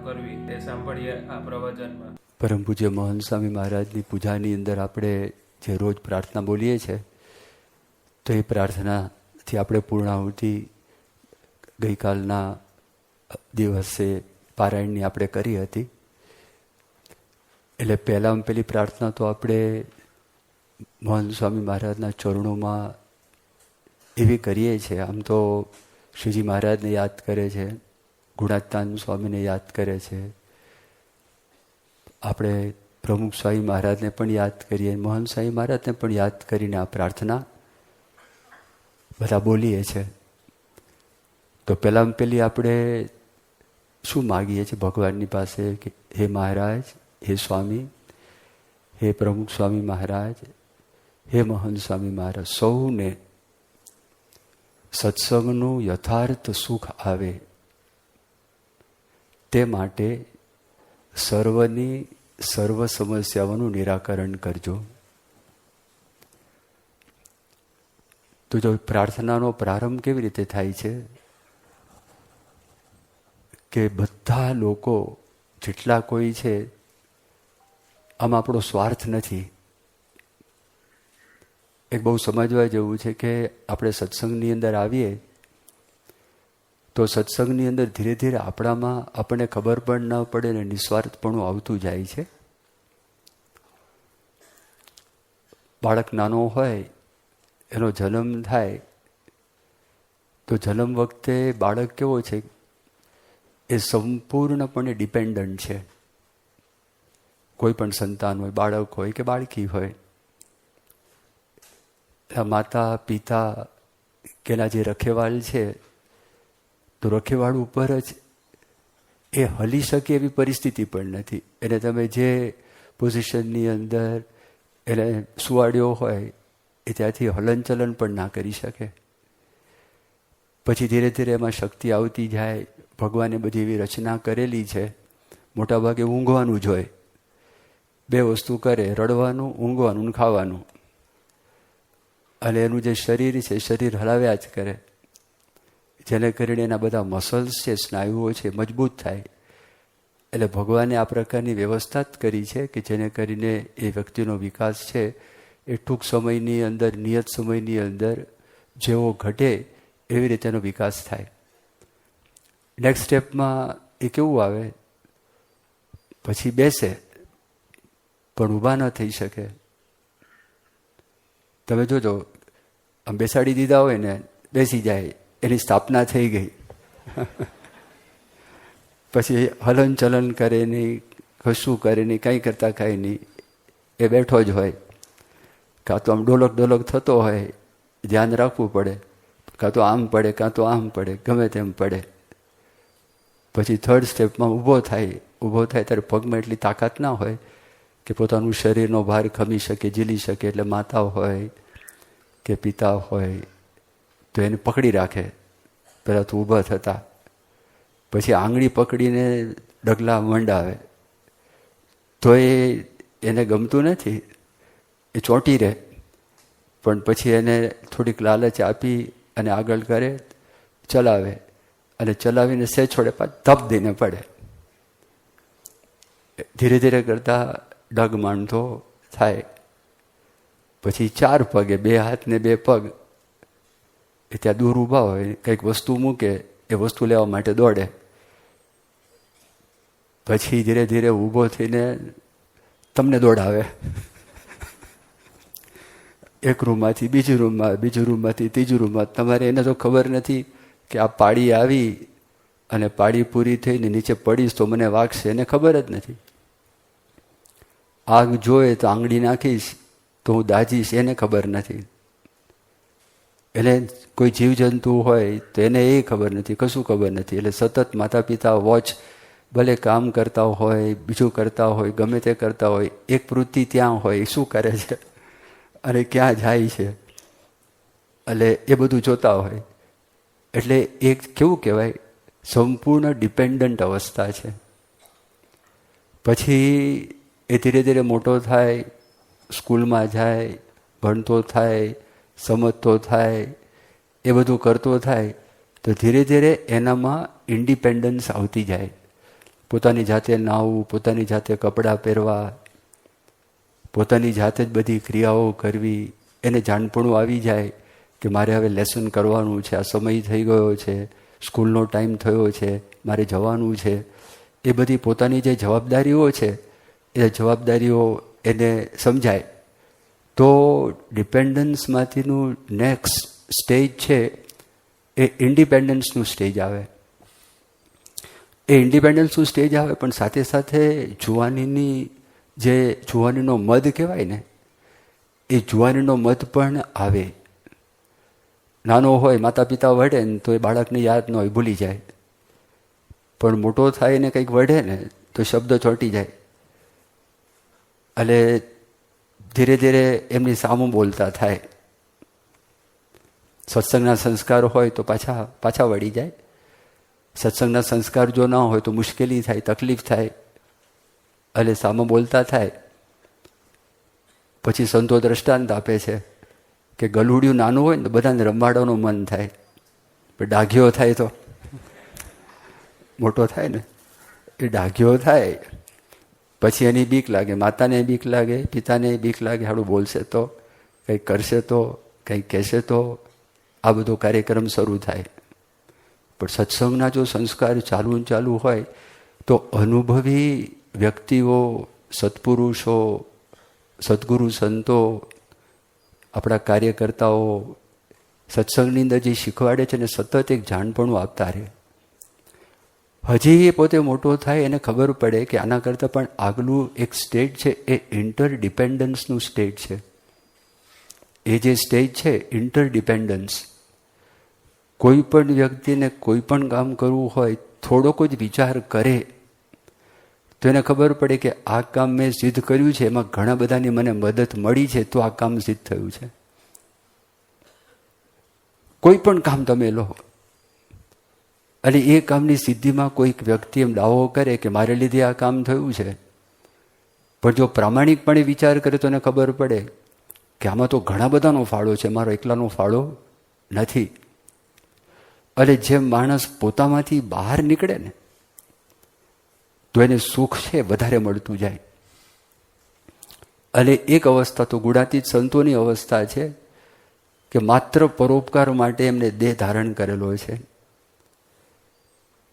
કરવી તે સાંભળીએ આ પ્રવચનમાં. પરમ પૂજ્ય મહંત સ્વામી મહારાજની પૂજાની અંદર આપણે જે રોજ પ્રાર્થના બોલીએ છીએ તો એ પ્રાર્થનાથી આપણે પૂર્ણાહુતિ ગઈકાલના દિવસે પારાયણની આપણે કરી હતી. એટલે પહેલાં પેલી પ્રાર્થના તો આપણે મહંત સ્વામી મહારાજના ચરણોમાં એવી કરીએ છીએ. આમ તો શ્રીજી મહારાજને યાદ કરે છે, ગુણાત્તાન સ્વામીને યાદ કરે છે, આપણે પ્રમુખ સ્વામી મહારાજને પણ યાદ કરીએ, મહંત સ્વામી મહારાજને પણ યાદ કરીને આ પ્રાર્થના બધા બોલીએ છીએ. તો પહેલાં પેલી આપણે શું માગીએ છીએ ભગવાનની પાસે કે હે મહારાજ, હે સ્વામી, હે પ્રમુખ સ્વામી મહારાજ, હે મહંત સ્વામી મહારાજ, સૌને સત્સંગનું યથાર્થ સુખ આવે તે માટે સર્વની સર્વ સમસ્યાઓનું નિરાકરણ કરજો. તો જો પ્રાર્થનાનો પ્રારંભ કેવી રીતે થાય છે કે બધા લોકો જેટલા કોઈ છે આમાં આપણો સ્વાર્થ નથી. એક બહુ સમજવા જેવું છે કે આપણે સત્સંગની અંદર આવીએ તો સત્સંગની અંદર ધીરે ધીરે આપણામાં આપણને ખબર પણ ન પડે ને નિસ્વાર્થપણું આવતું જાય છે. બાળક નાનો હોય એનો જન્મ થાય તો જન્મ વખતે બાળક કેવો છે એ સંપૂર્ણપણે ડિપેન્ડન્ટ છે. કોઈ પણ સંતાન હોય, બાળક હોય કે બાળકી હોય, માતા પિતા કે એના જે રખેવાળ છે તો રખેવાળ ઉપર જ એ હલી શકે એવી પરિસ્થિતિ પણ નથી. એને તમે જે પોઝિશનની અંદર એને સુવાડ્યો હોય એ ત્યાંથી હલનચલન પણ ના કરી શકે. પછી ધીરે ધીરે એમાં શક્તિ આવતી જાય. ભગવાને બધી એવી રચના કરેલી છે, મોટાભાગે ઊંઘવાનું જ હોય. બે વસ્તુ કરે, રડવાનું, ઊંઘવાનું, ખાવાનું. અને એનું જે શરીર છે શરીર હલાવ્યા જ કરે, જેને કરીને એના બધા મસલ્સ છે, સ્નાયુઓ છે મજબૂત થાય. એટલે ભગવાને આ પ્રકારની વ્યવસ્થા જ કરી છે કે જેને કરીને એ વ્યક્તિનો વિકાસ છે એ ટૂંક સમયની અંદર, નિયત સમયની અંદર જેવો ઘટે એવી રીતે એનો વિકાસ થાય. નેક્સ્ટ સ્ટેપમાં એ કેવું આવે, પછી બેસે પણ ઊભા ન થઈ શકે. તમે જોજો, આમ બેસાડી દીધા હોય ને બેસી જાય, એની સ્થાપના થઈ ગઈ. પછી હલનચલન કરે નહીં, કશું કરે નહીં, કંઈ કરતા કાંઈ નહીં, એ બેઠો જ હોય. કાં તો આમ ડોલક ડોલક થતો હોય, ધ્યાન રાખવું પડે, કાં તો આમ પડે કાં તો આમ પડે, ગમે તેમ પડે. પછી થર્ડ સ્ટેપમાં ઊભો થાય. ઊભો થાય ત્યારે પગમાં એટલી તાકાત ના હોય કે પોતાનું શરીરનો ભાર ખમી શકે, ઝીલી શકે. એટલે માતા હોય કે પિતા હોય તો એને પકડી રાખે પહેલાં તો ઊભા થતા. પછી આંગળી પકડીને ડગલા મંડાવે તો એને ગમતું નથી, એ ચોંટી રહે. પણ પછી એને થોડીક લાલચ આપી અને આગળ કરે, ચલાવે. અને ચલાવીને સે છોડે પાછ ધપ દઈને પડે. ધીરે ધીરે કરતા ડગ માંડતો થાય. પછી 4 પગે, 2 હાથ ને 2 પગ એ ત્યાં દૂર ઊભા હોય, કંઈક વસ્તુ મૂકે, એ વસ્તુ લેવા માટે દોડે. પછી ધીરે ધીરે ઊભો થઈને તમને દોડાવે. એક રૂમમાંથી બીજી રૂમમાં, બીજી રૂમમાંથી ત્રીજી રૂમમાં. તમારે એને તો ખબર નથી કે આ પાળી આવી અને પાળી પૂરી થઈને નીચે પડીશ તો મને વાગશે, એને ખબર જ નથી. આગ જોઈએ તો આંગળી નાખીશ તો હું દાજીશ, એને ખબર નથી. એટલે કોઈ જીવજંતુ હોય તો એને એ ખબર નથી, કશું ખબર નથી. એટલે સતત માતા પિતા વોચ, ભલે કામ કરતા હોય, બીજું કરતા હોય, ગમે તે કરતા હોય, એક વૃત્તિ ત્યાં હોય, શું કરે છે અને ક્યાં જાય છે, એટલે એ બધું જોતા હોય. એટલે એક કેવું કહેવાય, સંપૂર્ણ ડિપેન્ડન્ટ અવસ્થા છે. પછી એ ધીરે ધીરે મોટો થાય, સ્કૂલમાં જાય, ભણતો થાય, સમજતો થાય, એ બધું કરતો થાય તો ધીરે ધીરે એનામાં ઇન્ડિપેન્ડન્સ આવતી જાય. પોતાની જાતે નાહવું, પોતાની જાતે કપડાં પહેરવા, પોતાની જાતે જ બધી ક્રિયાઓ કરવી. એને જાણપણું આવી જાય કે મારે હવે લેસન કરવાનું છે, આ સમય થઈ ગયો છે, સ્કૂલનો ટાઈમ થયો છે, મારે જવાનું છે. એ બધી પોતાની જે જવાબદારીઓ છે એ જવાબદારીઓ એને સમજાય તો ડિપેન્ડન્સમાંથીનું નેક્સ્ટ સ્ટેજ છે એ ઇન્ડિપેન્ડન્સનું સ્ટેજ આવે. એ ઇન્ડિપેન્ડન્સનું સ્ટેજ આવે પણ સાથે સાથે જુવાનીનો મદ કહેવાય ને, એ જુવાનીનો મદ પણ આવે. નાનો હોય, માતા પિતા વઢે ને તો એ બાળકને યાદ ન હોય, ભૂલી જાય. પણ મોટો થાય ને કંઈક વઢે ને તો શબ્દ ચોંટી જાય. એટલે ધીરે ધીરે એમની સામું બોલતા થાય. સત્સંગના સંસ્કાર હોય તો પાછા વળી જાય. સત્સંગના સંસ્કાર જો ના હોય તો મુશ્કેલી થાય, તકલીફ થાય. એટલે સામું બોલતા થાય. પછી સંતો દ્રષ્ટાંત આપે છે કે ગલુડિયું નાનું હોય ને તો બધાને રમાડવાનું મન થાય, પણ ડાઘ્યો થાય તો મોટો થાય ને, એ ડાઘ્યો થાય પછી એની બીક લાગે, માતાને બીક લાગે, પિતાને બીક લાગે. હાડું બોલશે તો, કંઈક કરશે તો, કંઈક કહેશે તો, આ બધો કાર્યક્રમ શરૂ થાય. પણ સત્સંગના જો સંસ્કાર ચાલુ હોય તો અનુભવી વ્યક્તિઓ, સત્પુરુષો, સદગુરુ સંતો, આપણા કાર્યકર્તાઓ સત્સંગની અંદર જે શીખવાડે છે ને સતત એક જાણપણું આપતા રહે. હજી એ પોતે મોટો થાય એને ખબર પડે કે આના કરતાં પણ આગલું એક સ્ટેજ છે એ ઇન્ટરડિપેન્ડન્સનું સ્ટેજ છે. એ જે સ્ટેજ છે ઇન્ટરડિપેન્ડન્સ. કોઈ પણ વ્યક્તિને કોઈ પણ કામ કરવું હોય થોડોક જ વિચાર કરે તો એને ખબર પડે કે આ કામ મેં સિદ્ધ કર્યું છે, એમાં ઘણા બધાની મને મદદ મળી છે, તો આ કામ સિદ્ધ થયું છે. કોઈ પણ કામ તમે લો અને એ કામની સિદ્ધિમાં કોઈક વ્યક્તિ એમ દાવો કરે કે મારે લીધે આ કામ થયું છે, પણ જો પ્રામાણિકપણે વિચાર કરે તો એને ખબર પડે કે આમાં તો ઘણા બધાનો ફાળો છે, મારો એકલાનો ફાળો નથી. અને જેમ માણસ પોતામાંથી બહાર નીકળે ને તો એને સુખ છે વધારે મળતું જાય. અને એક અવસ્થા તો ગુણાતીત સંતોની અવસ્થા છે કે માત્ર પરોપકાર માટે એમને દેહ ધારણ કરેલો છે.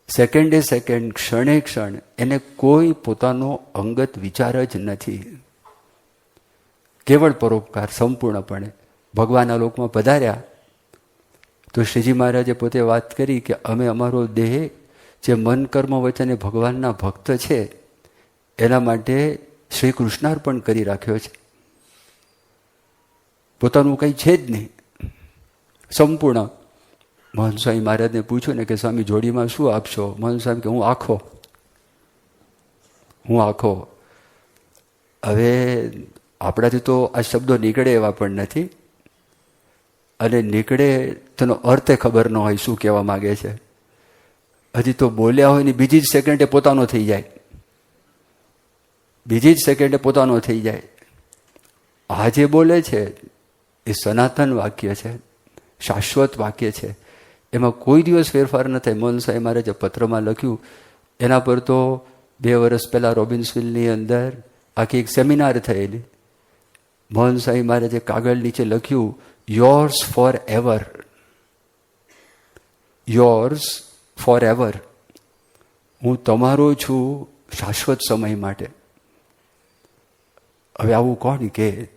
સેકન્ડે સેકન્ડ, ક્ષણે ક્ષણ એને કોઈ પોતાનો અંગત વિચાર જ નથી. કેવળ પરોપકાર સંપૂર્ણપણે. ભગવાનના લોકમાં પધાર્યા તો શ્રીજી મહારાજે પોતે વાત કરી કે અમે અમારો દેહ જે મન કર્મ વચને ભગવાનના ભક્ત છે એના માટે શ્રી કૃષ્ણાર્પણ કરી રાખ્યો છે. પોતાનું કંઈ છે જ નહીં, સંપૂર્ણ. મહંત સ્વામી મહારાજને પૂછ્યું ને કે સ્વામી જોડીમાં શું આપશો? મહંત સ્વામી કે હું આખો. હવે આપણાથી તો આ શબ્દો નીકળે એવા પણ નથી, અને નીકળે તેનો અર્થ ખબર ન હોય શું કહેવા માગે છે. હજી તો બોલ્યા હોય ને બીજી જ સેકન્ડે પોતાનો થઈ જાય. આ જે બોલે છે એ સનાતન વાક્ય છે, શાશ્વત વાક્ય છે, એમાં કોઈ દિવસ ફેરફાર ન થાય. મહંત સ્વામી મહારાજે પત્રમાં લખ્યું, એના પર તો 2 વર્ષ પહેલાં રોબિન્સવિલની અંદર આખી એક સેમિનાર થયેલી. મહંત સ્વામી મહારાજે કાગળ નીચે લખ્યું, યોર્સ ફોર એવર. હું તમારો છું શાશ્વત સમય માટે. હવે આવું કોણ કે,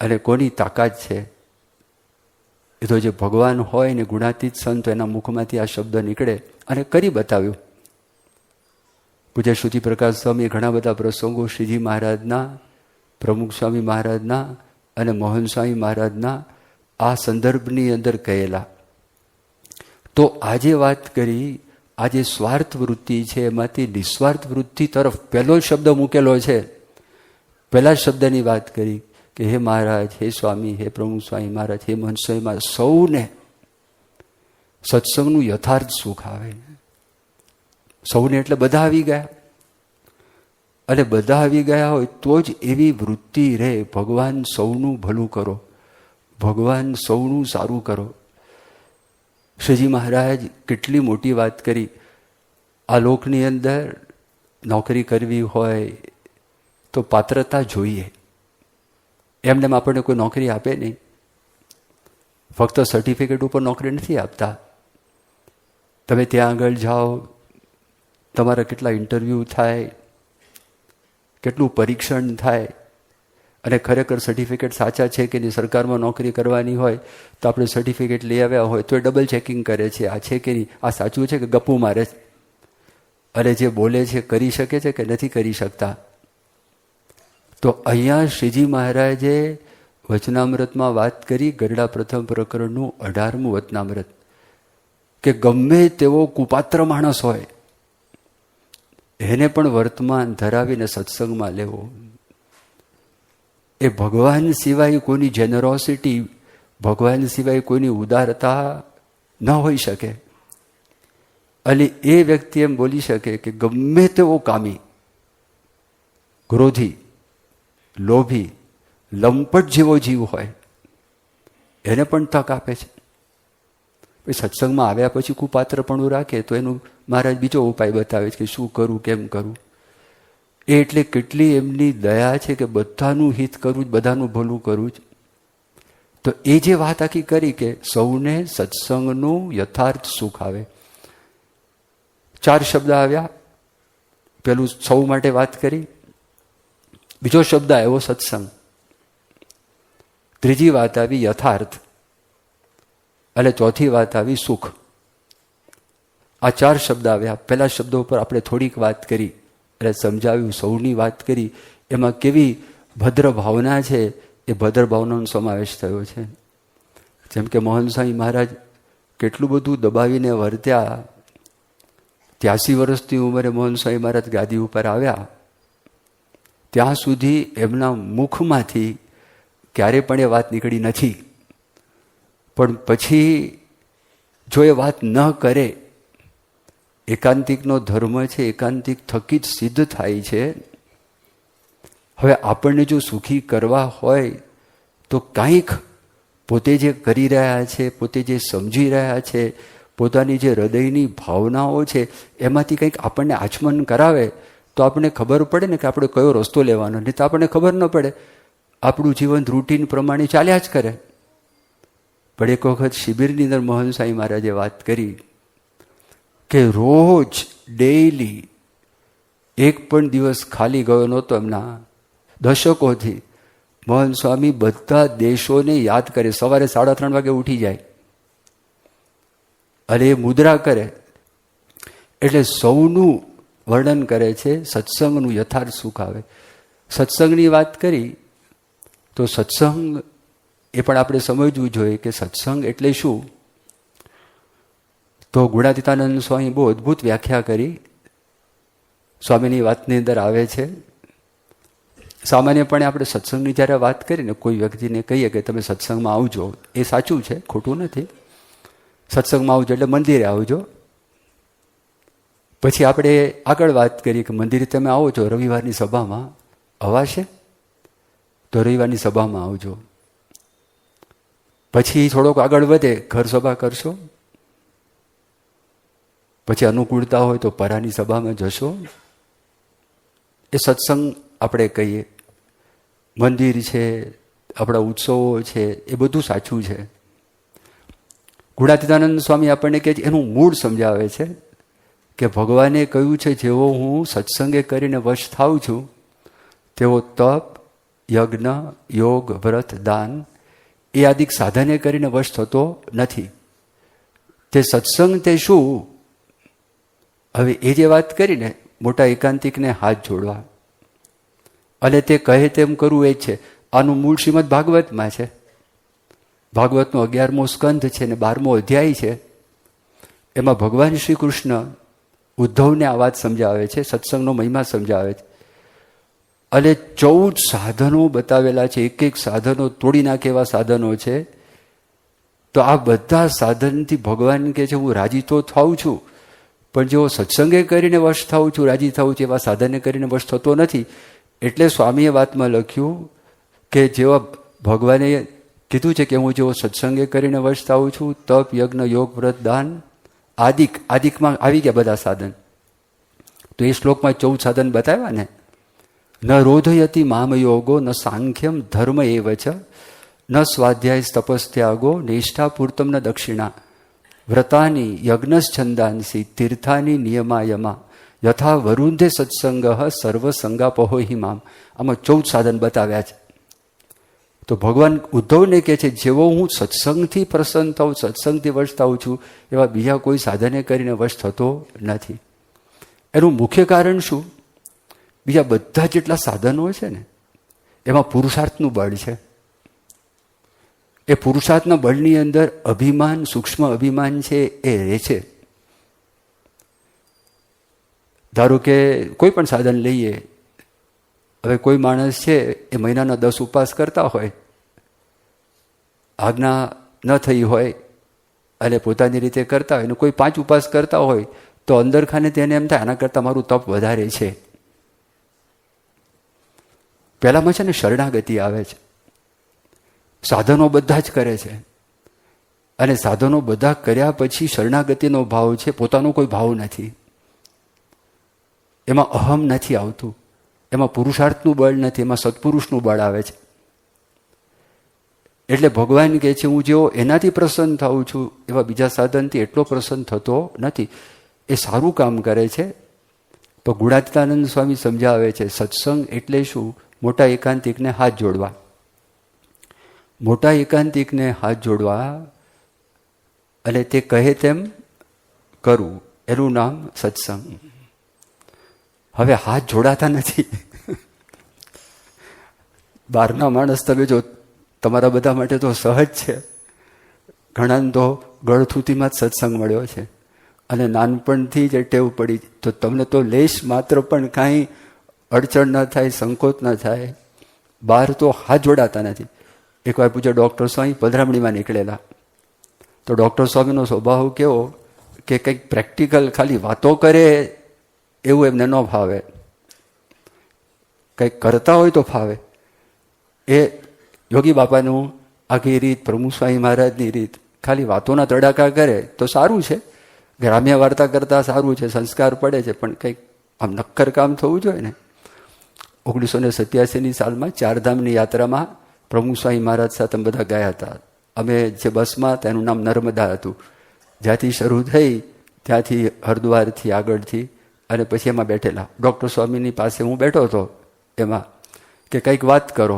અને કોની તાકાત છે? એ તો જે ભગવાન હોય ને ગુણાતીત સંત એના મુખમાંથી આ શબ્દ નીકળે. અને કરી બતાવ્યું. પૂજ્ય શ્રુતિ પ્રકાશ સ્વામી ઘણા બધા પ્રસંગો શ્રીજી મહારાજના, પ્રમુખ સ્વામી મહારાજના અને મોહન સ્વામી મહારાજના આ સંદર્ભની અંદર કહેલા. તો આજે વાત કરી, આ જે સ્વાર્થ વૃત્તિ છે એમાંથી નિસ્વાર્થ વૃત્તિ તરફ પહેલો શબ્દ મૂકેલો છે. પહેલા શબ્દની વાત કરી કે હે મહારાજ, હે સ્વામી, હે પ્રમુખ સ્વામી મહારાજ, હે મહંત સ્વામી મહારાજ, સૌને સત્સંગનું યથાર્થ સુખ આવે. સૌને એટલે બધા આવી ગયા. અને બધા આવી ગયા હોય તો જ એવી વૃત્તિ રહે, ભગવાન સૌનું ભલું કરો, ભગવાન સૌનું સારું કરો. શ્રીજી મહારાજ કેટલી મોટી વાત કરી. આ લોકની અંદર નોકરી કરવી હોય તો પાત્રતા જોઈએ. એમને આપણને કોઈ નોકરી આપે નહીં. ફક્ત સર્ટિફિકેટ ઉપર નોકરી નથી આપતા. તમે ત્યાં આગળ જાઓ, તમારા કેટલા ઇન્ટરવ્યૂ થાય, કેટલું પરીક્ષણ થાય, અને ખરેખર સર્ટિફિકેટ સાચા છે કે નહીં. સરકારમાં નોકરી કરવાની હોય તો આપણે સર્ટિફિકેટ લઈ આવ્યા હોય તો એ ડબલ ચેકિંગ કરે છે, આ છે કે નહીં, આ સાચું છે કે ગપ્પુ મારે છે, અને જે બોલે છે કરી શકે છે કે નથી કરી શકતા. તો અહીંયા શ્રીજી મહારાજે વચનામૃતમાં વાત કરી, ગરડા પ્રથમ પ્રકરણનું 18મું વચનામૃત, કે ગમે તેવો કુપાત્ર માણસ હોય એને પણ વર્તમાન ધરાવીને સત્સંગમાં લેવો. એ ભગવાન સિવાય કોઈની જેનરોસિટી, ભગવાન સિવાય કોઈની ઉદારતા ન હોઈ શકે. અને એ વ્યક્તિ એમ બોલી શકે કે ગમે તેવો કામી, ક્રોધી, લોભી, લંપટ જેવો જીવ હોય એને પણ તક આપે છે. સત્સંગમાં આવ્યા પછી કુપાત્રપણું રાખે તો એનું મહારાજ બીજો ઉપાય બતાવે છે કે શું કરું, કેમ કરું. એ એટલે કેટલી એમની દયા છે કે બધાનું હિત કરવું જ, બધાનું ભલું કરવું જ. તો એ જે વાત આખી કરી કે સૌને સત્સંગનું યથાર્થ સુખ આવે. 4 શબ્દ આવ્યા. પેલું સૌ માટે વાત કરી, બીજો શબ્દ આવ્યો સત્સંગ, ત્રીજી વાત આવી યથાર્થ, અને ચોથી વાત આવી સુખ. આ 4 શબ્દ આવ્યા. પહેલા શબ્દો ઉપર આપણે થોડીક વાત કરી અને સમજાવ્યું, સૌની વાત કરી. એમાં કેવી ભદ્ર ભાવના છે, એ ભદ્ર ભાવનાનો સમાવેશ થયો છે. જેમ કે મોહન સ્વામી મહારાજ કેટલું બધું દબાવીને વર્ત્યા. 83 વર્ષની ઉંમરે મોહન સ્વામી મહારાજ ગાદી ઉપર આવ્યા, ત્યાં સુધી એમના મુખમાંથી ક્યારે પણ એ વાત નીકળી નથી. પણ પછી જો એ વાત ન કરે, એકાંતિકનો ધર્મ છે, એકાંતિક થકી જ સિદ્ધ થાય છે. હવે આપણને જો સુખી કરવા હોય તો કંઈક પોતે જે કરી રહ્યા છે, પોતે જે સમજી રહ્યા છે, પોતાની જે હૃદયની ભાવનાઓ છે, એમાંથી કંઈક આપણને આચમન કરાવે તો આપણને ખબર પડે ને કે આપણે કયો રસ્તો લેવાનો. નહીં તો આપણને ખબર ન પડે, આપણું જીવન રૂટીન પ્રમાણે ચાલ્યા જ કરે. પણ એક વખત શિબિરની અંદર મોહન સ્વામી મહારાજે વાત કરી કે રોજ ડેઈલી એક પણ દિવસ ખાલી ગયો નહોતો. એમના દશકોથી મોહન સ્વામી બધા દેશોને યાદ કરે. સવારે 3:30 વાગે ઉઠી જાય અને એ મુદ્રા કરે. એટલે સૌનું વર્ણન કરે છે, સત્સંગનું યથાર્થ સુખ આવે. સત્સંગની વાત કરી તો સત્સંગ એ પણ આપણે સમજવું જોઈએ કે સત્સંગ એટલે શું. તો ગુણાતીતાનંદ સ્વામી બહુ અદ્ભુત વ્યાખ્યા કરી. સ્વામીની વાતની અંદર આવે છે, સામાન્યપણે આપણે સત્સંગની જ્યારે વાત કરીને કોઈ વ્યક્તિને કહીએ કે તમે સત્સંગમાં આવજો, એ સાચું છે, ખોટું નથી. સત્સંગમાં આવજો એટલે મંદિરે આવજો. પછી આપણે આગળ વાત કરીએ કે મંદિરે તમે આવો છો, રવિવારની સભામાં અવાશે તો રવિવારની સભામાં આવજો. પછી થોડોક આગળ વધે, ઘર સભા કરશો, પછી અનુકૂળતા હોય તો પરાની સભામાં જશો. એ સત્સંગ આપણે કહીએ. મંદિર છે, આપણા ઉત્સવો છે, એ બધું સાચું છે. ગુણાતીતાનંદ સ્વામી આપણને કહે છે, એનું મૂળ સમજાવે છે કે ભગવાને કહ્યું છે જેવો હું સત્સંગે કરીને વશ થાઉં છું તેવો તપ, યજ્ઞ, યોગ, વ્રત, દાન એ આદિક સાધને કરીને વશ થતો નથી. તે સત્સંગ તે શું? હવે એ જે વાત કરીને મોટા એકાંતિકને હાથ જોડવા અને તે કહે તેમ કરવું એ જ છે. આનું મૂળ શ્રીમદ ભાગવતમાં છે. ભાગવતનો 11મો સ્કંધ છે ને 12મો અધ્યાય છે. એમાં ભગવાન શ્રી કૃષ્ણ ઉદ્ધવને આ વાત સમજાવે છે, સત્સંગનો મહિમા સમજાવે છે. અને 14 સાધનો બતાવેલા છે. એક એક સાધનો તોડી નાખે એવા સાધનો છે. તો આ બધા સાધનથી ભગવાન કહે છે હું રાજી તો થાઉં છું, પણ જેવો સત્સંગે કરીને વશ થાઉં છું, રાજી થાઉં છું, એવા સાધને કરીને વશ થતો નથી. એટલે સ્વામીએ વાતમાં લખ્યું કે જેવા ભગવાને કીધું છે કે હું જેવો સત્સંગે કરીને વશ થાઉં છું, તપ, યજ્ઞ, યોગ, વ્રત, દાન, આદિકમાં આવી ગયા બધા સાધન. તો એ શ્લોકમાં 14 સાધન બતાવ્યા ને. ન રોધયતિ મામ યોગો ન સાંખ્યમ ધર્મ એવ ચ ન સ્વાધ્યાય તપસ્ત્યાગો નિષ્ઠાપૂર્તમ ન દક્ષિણા વ્રતાની યજ્ઞશ્છંદાંસી તીર્થાની નિયમાયમા યથા વરુંધે સત્સંગ સર્વસંગાપહો હિમામ. આમાં 14 સાધન બતાવ્યા છે. તો ભગવાન ઉદ્ધવને કહે છે જેવો હું સત્સંગથી પ્રસન્ન થાઉં, સત્સંગથી વશ થાઉં છું, એવા બીજા કોઈ સાધને કરીને વશ થતો નથી. એનું મુખ્ય કારણ શું? બીજા બધા જેટલા સાધનો છે ને એમાં પુરુષાર્થનું બળ છે. એ પુરુષાર્થના બળની અંદર અભિમાન, સૂક્ષ્મ અભિમાન છે એ રહે છે. ધારો કે કોઈ પણ સાધન લઈએ, હવે કોઈ માણસ છે એ મહિનાના 10 ઉપવાસ કરતા હોય, આજ્ઞા ન થઈ હોય અને પોતાની રીતે કરતા હોય, અને કોઈ 5 ઉપવાસ કરતા હોય, તો અંદર ખાને તેને એમ થાય આના કરતાં મારું તપ વધારે છે. પહેલામાં છે ને શરણાગતિ આવે છે. સાધનો બધા જ કરે છે, અને સાધનો બધા કર્યા પછી શરણાગતિનો ભાવ છે, પોતાનો કોઈ ભાવ નથી. એમાં અહમ નથી આવતું, એમાં પુરુષાર્થનું બળ નથી, એમાં સત્પુરુષનું બળ આવે છે. એટલે ભગવાન કહે છે હું જેવો એનાથી પ્રસન્ન થાઉં છું એવા બીજા સાધનથી એટલો પ્રસન્ન થતો નથી. એ સારું કામ કરે છે, પણ ગુણાતીતાનંદ સ્વામી સમજાવે છે સત્સંગ એટલે શું? મોટા એકાંતિકને હાથ જોડવા. મોટા એકાંતિકને હાથ જોડવા અને તે કહે તેમ કરવું, એનું નામ સત્સંગ. હવે હાથ જોડાતા નથી. બહારના માણસ તમે જો, તમારા બધા માટે તો સહજ છે. ઘણાને તો ગળથૂતીમાં જ સત્સંગ મળ્યો છે અને નાનપણથી જ ટેવ પડી, તો તમને તો લેશ માત્ર પણ કાંઈ અડચણ ન થાય, સંકોચ ન થાય. બહાર તો હાથ જોડાતા નથી. એકવાર પૂછ્યા ડૉક્ટર સ્વામી પધરામણીમાં નીકળેલા, તો ડૉક્ટર સ્વામીનો સ્વભાવ કેવો કે કંઈક પ્રેક્ટિકલ ખાલી વાતો કરે એવું એમને ન ફાવે, કંઈક કરતા હોય તો ફાવે. એ યોગી બાપાનું આખી રીત, પ્રમુખ સ્વામી મહારાજની રીત, ખાલી વાતોના તડાકા કરે તો સારું છે, ગ્રામ્ય વાર્તા કરતાં સારું છે, સંસ્કાર પડે છે, પણ કંઈક આમ નક્કર કામ થવું જોઈએ ને. 1987ની સાલમાં ચારધામની યાત્રામાં પ્રમુખ સ્વામી મહારાજ સાથે બધા ગયા હતા. અમે જે બસમાં હતા એનું નામ નર્મદા હતું. જ્યાંથી શરૂ થઈ ત્યાંથી હરિદ્વારથી આગળથી, અને પછી એમાં બેઠેલા ડૉક્ટર સ્વામીની પાસે હું બેઠો હતો એમાં, કે કંઈક વાત કરો.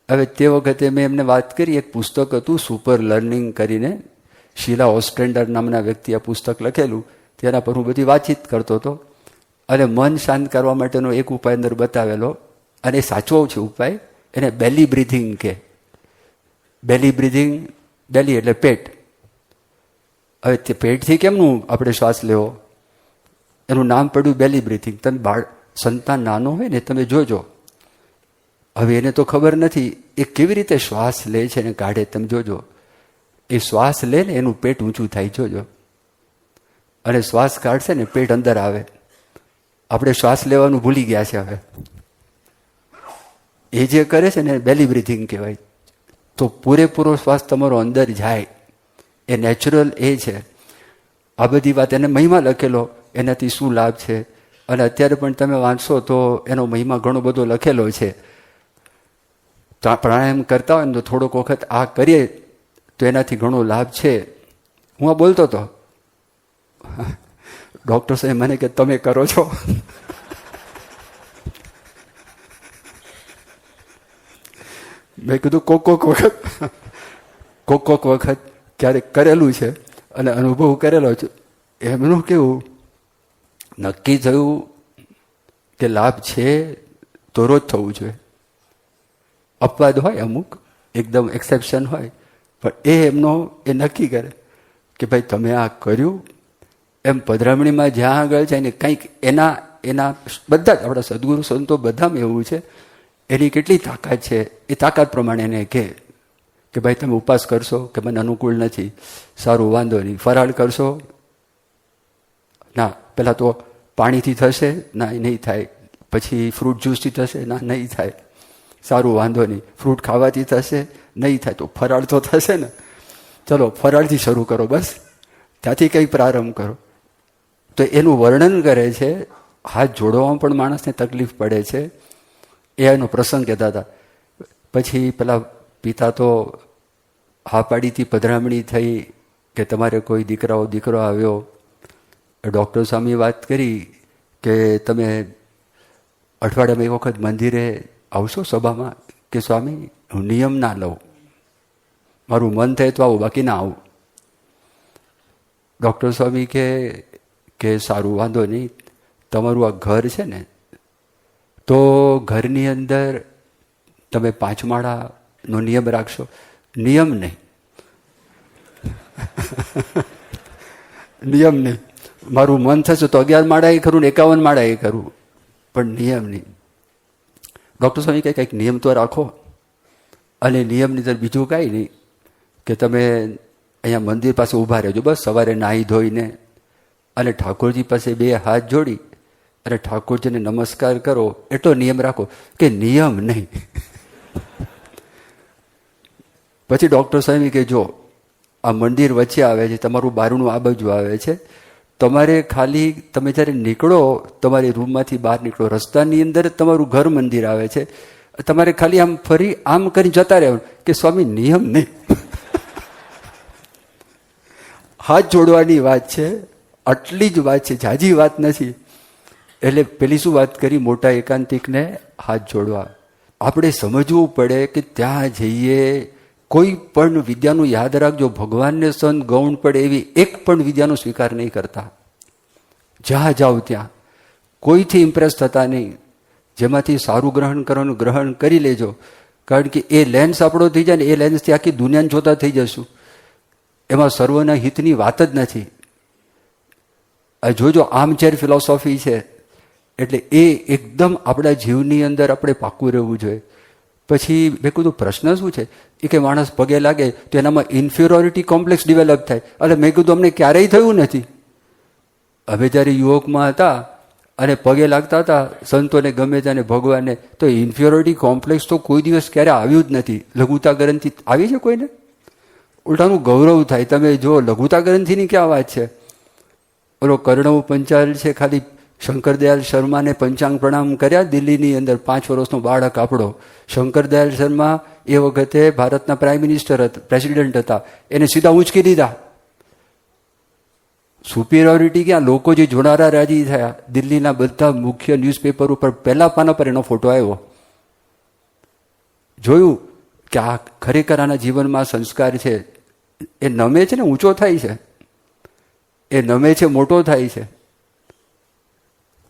હવે તે વખતે મેં એમને વાત કરી, એક પુસ્તક હતું સુપર લર્નિંગ કરીને, શીલા ઓસ્ટ્રેન્ડર નામના વ્યક્તિએ પુસ્તક લખેલું, તેના પર હું બધી વાતચીત કરતો હતો. અને મન શાંત કરવા માટેનો એક ઉપાય અંદર બતાવેલો, અને સાચવો છે ઉપાય, એને બેલી બ્રીથિંગ કહે. બેલી બ્રીથિંગ, બેલી એટલે પેટ. હવે તે પેટથી કેમનું આપણે શ્વાસ લેવો, એનું નામ પડ્યું બેલી બ્રીથિંગ. તમે સંતાન નાનો હોય ને તમે જોજો, હવે એને તો ખબર નથી એ કેવી રીતે શ્વાસ લે છે ને કાઢે, તમે જોજો. એ શ્વાસ લે ને એનું પેટ ઊંચું થાય, જોજો. અને શ્વાસ કાઢશે ને પેટ અંદર આવે. આપણે શ્વાસ લેવાનું ભૂલી ગયા છે હવે. એ જે કરે છે ને બેલી બ્રીથિંગ કહેવાય. તો પૂરેપૂરો શ્વાસ તમારો અંદર જાય, એ નેચરલ એ છે. આ બધી વાત એને મહિમા લખેલો, એનાથી શું લાભ છે, અને અત્યારે પણ તમે વાંચશો તો એનો મહિમા ઘણો બધો લખેલો છે. તો આ પ્રાણાયામ કરતા હોય ને તો થોડોક વખત આ કરીએ તો એનાથી ઘણો લાભ છે. હું આ બોલતો હતો, ડૉક્ટર સાહેબ મને કે તમે કરો છો. મેં કીધું કોક વખત ક્યારેક કરેલું છે અને અનુભવ કરેલો છે. એમનું કેવું નક્કી થયું કે લાભ છે તો રોજ થવું જોઈએ. અપવાદ હોય અમુક, એકદમ એક્સેપ્શન હોય, પણ એ નક્કી કરે કે ભાઈ તમે આ કર્યું. એમ પધરામણીમાં જ્યાં આગળ છે ને કંઈક એના બધા જ આપણા સદગુરુ સંતો બધામાં એવું છે. એની કેટલી તાકાત છે એ તાકાત પ્રમાણે એને કહે કે ભાઈ તમે ઉપવાસ કરશો કે મને અનુકૂળ નથી, સારું વાંધો નહીં. ફરાળ કરશો, ના પહેલાં તો પાણીથી થશે, ના નહીં થાય. પછી ફ્રૂટ જ્યુસથી થશે, ના નહીં થાય. સારું વાંધો નહીં. ફ્રૂટ ખાવાથી થશે, નહીં થાય. તો ફરાળ તો થશે ને, ચલો ફરાળથી શરૂ કરો, બસ ત્યાંથી કંઈક પ્રારંભ કરો. તો એનું વર્ણન કરે છે હાથ જોડવામાં પણ માણસને તકલીફ પડે છે. એ એનો પ્રસંગ કહેતા હતા. પછી પેલા પિતા તો હા પાડીથી પધરામણી થઈ કે તમારે કોઈ દીકરો આવ્યો. ડૉક્ટર સ્વામી વાત કરી કે તમે અઠવાડિયામાં એક વખત મંદિરે આવશો સભામાં? કે સ્વામી હું નિયમ ના લઉં, મારું મન થાય તો આવું, બાકી ના આવું. ડૉક્ટર સ્વામી કે સારું, વાંધો નહીં, તમારું આ ઘર છે ને, તો ઘરની અંદર તમે 5 માળાનો નિયમ રાખશો? નિયમ નહીં. નિયમ નહીં. મારું મન થશે તો 11 માળા કરું ને 51 માળા કરું, પણ નિયમ નહીં. ડૉક્ટર સ્વામી કહે કંઈક નિયમ તો રાખો. અને નિયમની અંદર બીજું કાંઈ નહીં કે તમે અહીંયા મંદિર પાસે ઊભા રહેજો, બસ સવારે નાહી ધોઈને, અને ઠાકોરજી પાસે 2 હાથ જોડી અને ઠાકોરજીને નમસ્કાર કરો, એટલો નિયમ રાખો. કે નિયમ નહીં. પછી ડૉક્ટર સ્વામી કે જો આ મંદિર વચ્ચે આવે છે, તમારું બારણું આ બાજુ આવે છે, તમારે ખાલી તમે જ્યારે નીકળો, તમારી રૂમમાંથી બહાર નીકળો, રસ્તાની અંદર તમારું ઘર મંદિર આવે છે, તમારે ખાલી આમ ફરી આમ કરી જતા રહેવાનું. કે સ્વામી નિયમ નહીં. હાથ જોડવાની વાત છે, આટલી જ વાત છે, જાજી વાત નથી. એટલે પેલી શું વાત કરી? મોટા એકાંતિકને હાથ જોડવા. આપણે સમજવું પડે કે ત્યાં જઈએ, કોઈ પણ વિદ્યાનું યાદ રાખજો, ભગવાનને સંત ગૌણ પડે એવી એક પણ વિદ્યાનો સ્વીકાર નહીં કરતા. જ્યાં જાઓ ત્યાં કોઈથી ઇમ્પ્રેસ થતા નહીં. જેમાંથી સારું ગ્રહણ કરવાનું ગ્રહણ કરી લેજો, કારણ કે એ લેન્સ આપણો થઈ જાય ને, એ લેન્સથી આખી દુનિયાને જોતા થઈ જશું. એમાં સર્વના હિતની વાત જ નથી. આ જોજો, આર્મચેર ફિલોસોફી છે. એટલે એ એકદમ આપણા જીવની અંદર આપણે પાકું રહેવું જોઈએ. પછી મેં કીધું પ્રશ્ન શું છે? એ કે માણસ પગે લાગે તો એનામાં ઇન્ફિરિયોરિટી કોમ્પ્લેક્સ ડેવલપ થાય. એટલે મેં કીધું અમને ક્યારેય થયું નથી. અમે જ્યારે યુવકમાં હતા અને પગે લાગતા હતા સંતોને ગમે ત્યાં ભગવાનને, તો ઇન્ફિરિયોરિટી કોમ્પ્લેક્સ તો કોઈ દિવસ ક્યારે આવ્યું જ નથી. લઘુતા ગ્રંથિ આવી છે કોઈને? ઉલટાનું ગૌરવ થાય. તમે જો લઘુતા ગ્રંથિની ક્યાં વાત છે? ઓલો કર્ણવ પંચાલ છે, ખાલી શંકરદયાલ શર્માને પંચાંગ પ્રણામ કર્યા દિલ્હીની અંદર. 5 વર્ષનો બાળક આપણો શંકરદયાલ શર્મા એ વખતે ભારતના પ્રાઇમ મિનિસ્ટર હતા, પ્રેસિડેન્ટ હતા. એને સીધા ઉંચકી દીધા. સુપિરિયોરિટી ક્યાં? લોકો જે જોનારા રાજી થયા. દિલ્હીના બધા મુખ્ય ન્યૂઝપેપર ઉપર પહેલા પાના પર એનો ફોટો આવ્યો. જોયું કે આ ખરેખર આના જીવનમાં સંસ્કાર છે. એ નમે છે ને ઊંચો થાય છે, એ નમે છે મોટો થાય છે.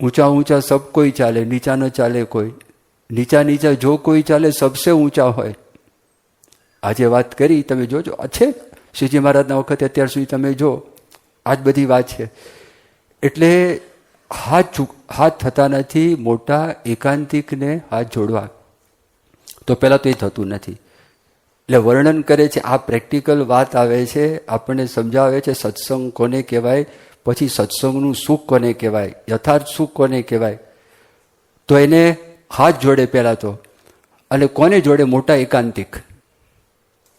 ઊંચા ઊંચા સબ કોઈ ચાલે, નીચા ન ચાલે કોઈ. નીચા નીચા જો કોઈ ચાલે, સબસે ઊંચા હોય. આજે વાત કરી, તમે જોજો, છે શ્રીજી મહારાજના વખતે અત્યાર સુધી તમે જો, આ જ બધી વાત છે. એટલે હાથ થતા નથી. મોટા એકાંતિકને હાથ જોડવા. તો પહેલાં તો એ થતું નથી. એટલે વર્ણન કરે છે, આ પ્રેક્ટિકલ વાત આવે છે, આપણને સમજાવે છે સત્સંગ કોને કહેવાય, પછી સત્સંગનું સુખ કોને કહેવાય, યથાર્થ સુખ કોને કહેવાય. તો એને હાથ જોડે પહેલાં તો. અને કોને જોડે? મોટા એકાંતિક.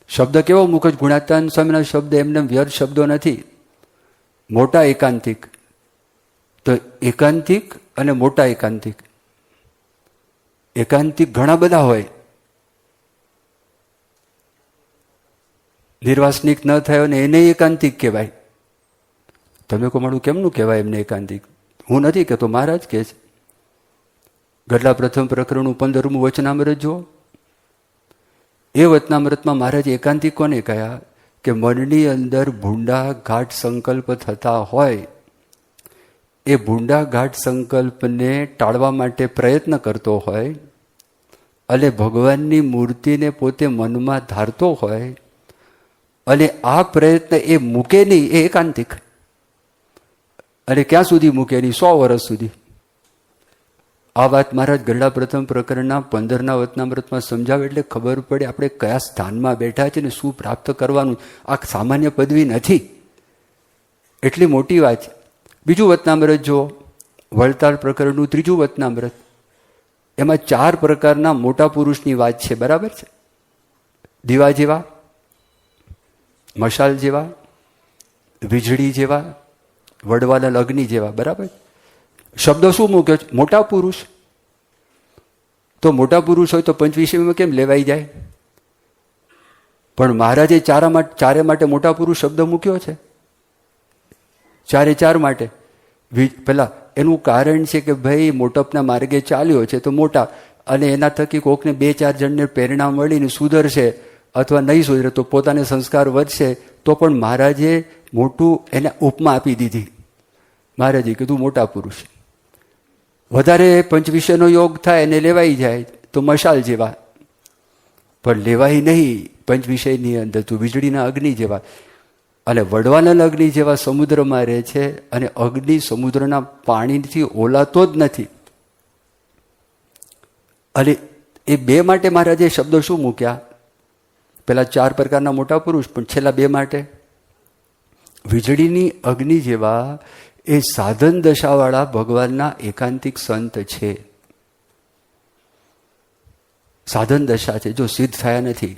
શબ્દ કેવો મુખ જ ગુણાતાન સ્વામીના શબ્દ એમને વ્યર્થ શબ્દો નથી. મોટા એકાંતિક. તો એકાંતિક અને મોટા એકાંતિક. એકાંતિક ઘણા બધા હોય. નિર્વાસનિક ન થયો ને એને એકાંતિક કહેવાય. તમે કહો મારું કેમનું કહેવાય એમને એકાંતિક? હું નથી કહેતો, મહારાજ કહે છે. ગઢડા પ્રથમ પ્રકરણનું 15મું વચનામૃત જુઓ. એ વચનામૃતમાં મહારાજ એકાંતિક કોને કહ્યા? કે મનની અંદર ભૂંડા ઘાટ સંકલ્પ થતા હોય, એ ભૂંડા ઘાટ સંકલ્પને ટાળવા માટે પ્રયત્ન કરતો હોય, અને ભગવાનની મૂર્તિને પોતે મનમાં ધારતો હોય, અને આ પ્રયત્ન એ મૂકે નહીં, એ એકાંતિક. અને ક્યાં સુધી મૂકે નહીં? 100 વર્ષ સુધી. આ વાત મહારાજ ગઢડા પ્રથમ પ્રકરણના 15ના વચનામૃતમાં સમજાવે. એટલે ખબર પડે આપણે કયા સ્થાનમાં બેઠા છે ને શું પ્રાપ્ત કરવાનું. આ સામાન્ય પદવી નથી, એટલી મોટી વાત છે. બીજું વચનામૃત જુઓ, વળતાલ પ્રકરણનું 3જું વચનામૃત. એમાં 4 પ્રકારના મોટા પુરુષની વાત છે, બરાબર છે? દીવા જેવા, મશાલ જેવા, વીજળી જેવા, વડવાલા અગ્નિ જેવા, બરાબર. શબ્દ શું મૂક્યો છે? મોટા પુરુષ. તો મોટા પુરુષ હોય તો પંચવિષયમાં કેમ લેવાઈ જાય? પણ મહારાજે ચારે માટે મોટા પુરુષ શબ્દ મૂક્યો છે, ચારે માટે. પેલા એનું કારણ છે કે ભાઈ મોટપના માર્ગે ચાલ્યો છે તો મોટા, અને એના થકી કોકને 2-4 જણને પ્રેરણા મળીને સુધરશે અથવા નહીં સુધરે તો પોતાને સંસ્કાર વધશે, તો પણ મહારાજે મોટું એને ઉપમા આપી દીધી. મહારાજે કીધું મોટા પુરુષ. વધારે પંચવિષયનો યોગ થાય એને લેવાઈ જાય તો મશાલ જેવા, પણ લેવાય નહીં પંચવિષયની અંદર તો વીજળીના અગ્નિ જેવા. અને વડવાનલ અગ્નિ જેવા સમુદ્રમાં રહે છે, અને અગ્નિ સમુદ્રના પાણીથી ઓલાતો જ નથી. અને એ બે માટે મહારાજે શબ્દો શું મૂક્યા? પેલા 4 પ્રકારના મોટા પુરુષ, પણ છેલ્લા 2 માટે વીજળીની અગ્નિ જેવા એ સાધન દશાવાળા ભગવાનના એકાંતિક સંત છે. સાધન દશા છે, જો સિદ્ધ થયા નથી.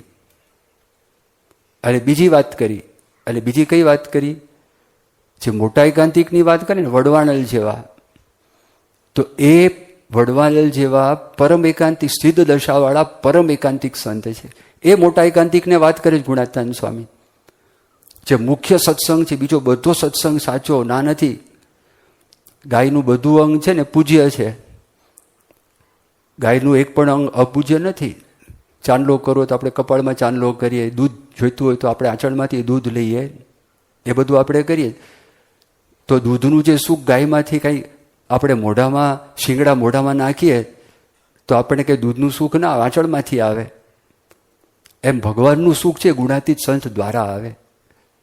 અને બીજી વાત કરી, અને બીજી કઈ વાત કરી? જે મોટા એકાંતિકની વાત કરી ને, વડવાણલ જેવા, તો એ વડવાણલ જેવા પરમ એકાંતિક સિદ્ધ દશાવાળા પરમ એકાંતિક સંત છે. એ મોટા એકાંતિકને વાત કરે છે ગુણાતીતાનંદ સ્વામી. જે મુખ્ય સત્સંગ છે, બીજો બધો સત્સંગ સાચો ના નથી. ગાયનું બધું અંગ છે ને પૂજ્ય છે, ગાયનું એક પણ અંગ અપૂજ્ય નથી. ચાંદલો કરો તો આપણે કપાળમાં ચાંદલો કરીએ, દૂધ જોઈતું હોય તો આપણે આંચળમાંથી દૂધ લઈએ, એ બધું આપણે કરીએ. તો દૂધનું જે સુખ ગાયમાંથી કંઈ આપણે મોઢામાં શિંગડા મોઢામાં નાખીએ તો આપણે કંઈ દૂધનું સુખ ના આંચળમાંથી આવે. એમ ભગવાનનું સુખ છે ગુણાતીત સંત દ્વારા આવે.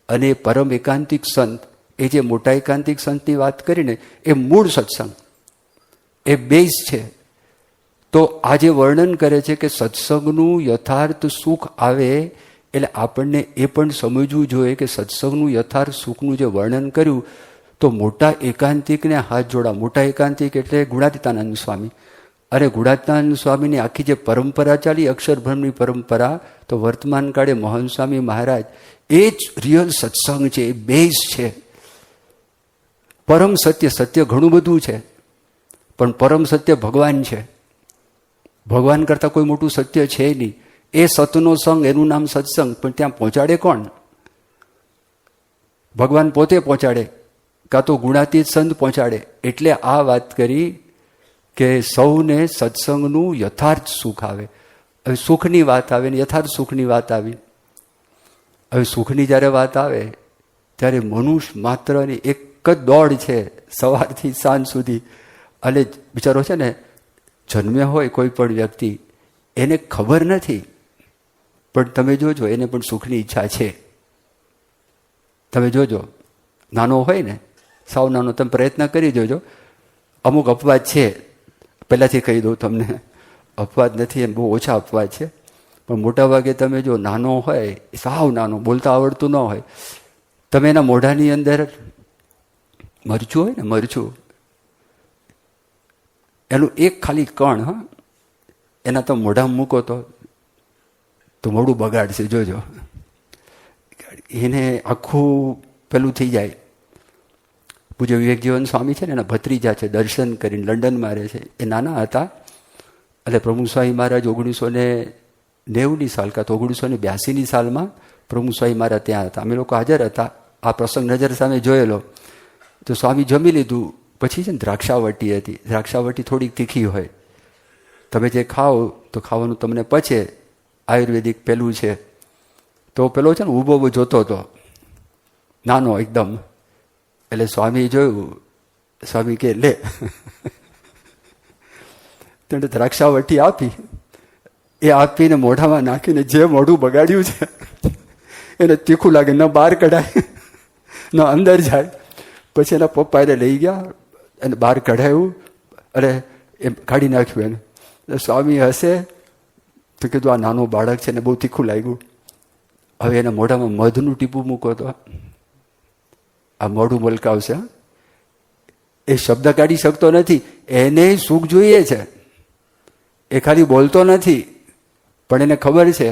અને પરમ એકાંતિક સંત, એ જે મોટા એકાંતિક સંતની વાત કરીને, એ મૂળ સત્સંગ, એ બેઝ છે. તો આ જે વર્ણન કરે છે કે સત્સંગનું યથાર્થ સુખ આવે, એટલે આપણને એ પણ સમજવું જોઈએ કે સત્સંગનું યથાર્થ સુખનું જે વર્ણન કર્યું, તો મોટા એકાંતિકને હાથ જોડા. મોટા એકાંતિક એટલે ગુણાતીતાનંદ સ્વામી. અને ગુણાતીતાનંદ સ્વામીની આખી જે પરંપરા ચાલી, અક્ષરબ્રહ્મની પરંપરા, તો વર્તમાન કાળે મહંત સ્વામી મહારાજ એ જ રિયલ સત્સંગ છે, એ બેઝ છે. પરમ સત્ય, સત્ય ઘણું બધું છે, પણ પરમ સત્ય ભગવાન છે. ભગવાન કરતાં કોઈ મોટું સત્ય છે નહીં. એ સતનો સંગ, એનું નામ સત્સંગ, પણ ત્યાં પહોંચાડે કોણ? ભગવાન પોતે પહોંચાડે, કાં તો ગુણાતીત સંત પહોંચાડે. એટલે આ વાત કરી કે સૌને સત્સંગનું યથાર્થ સુખ આવે. હવે સુખની વાત આવે ને યથાર્થ સુખની વાત આવી. હવે સુખની જ્યારે વાત આવે ત્યારે મનુષ્ય માત્રની એક જ દોડ છે સવારથી સાંજ સુધી. અને બિચારો છે ને, જન્મ્યા હોય કોઈ પણ વ્યક્તિ, એને ખબર નથી, પણ તમે જોજો એને પણ સુખની ઈચ્છા છે. તમે જોજો, નાનો હોય ને, સાવ નાનો, તમે પ્રયત્ન કરી જોજો. અમુક અપવાદ છે, પહેલાંથી કહી દઉં તમને, અપવાદ નથી, એમ બહુ ઓછા અપવાદ છે. પણ મોટા ભાગે તમે જો નાનો હોય, સાવ નાનો, બોલતા આવડતું ન હોય, તમે એના મોઢાની અંદર મરચું હોય ને, મરચું, એનું એક ખાલી કણ, હા, એના તમે મોઢામાં મૂકો તો મોઢું બગાડશે, જોજો. એને આખું પેલું થઈ જાય. પૂજ્ય વિવેકજીવન સ્વામી છે ને, એના ભત્રીજા છે, દર્શન કરીને લંડનમાં રહે છે. એ નાના હતા એટલે પ્રમુખ સ્વામી મહારાજ 1990ની સાલ, કાં તો 1982ની સાલમાં પ્રમુખ સ્વામી મહારાજ ત્યાં હતા. અમે લોકો હાજર હતા. આ પ્રસંગ નજર સામે જોયેલો. તો સ્વામી જમી લીધું પછી છે ને, દ્રાક્ષાવટી હતી. દ્રાક્ષાવટી થોડીક તીખી હોય, તમે જે ખાઓ તો ખાવાનું તમને પચે, આયુર્વેદિક પેલું છે. તો પેલો છે ને ઊભો જોતો હતો, નાનો એકદમ. એટલે સ્વામી જોયું, સ્વામી કે લે, તેને દ્રાક્ષાવટી આપી. એ આપીને મોઢામાં નાખીને જે મોઢું બગાડ્યું છે એને તીખું લાગે, ન બહાર કઢાય ન અંદર જાય. પછી એના પપ્પા એને લઈ ગયા અને બહાર કઢાયું અને એમ કાઢી નાખ્યું એને. સ્વામી હશે તો કીધું આ નાનો બાળક છે ને બહુ તીખું લાગ્યું. હવે એના મોઢામાં મધનું ટીપું મૂકો તો આ મોઢું મલકાવશે. એ શબ્દ કાઢી શકતો નથી, એને સુખ જોઈએ છે. એ ખાલી બોલતો નથી, પણ એને ખબર છે.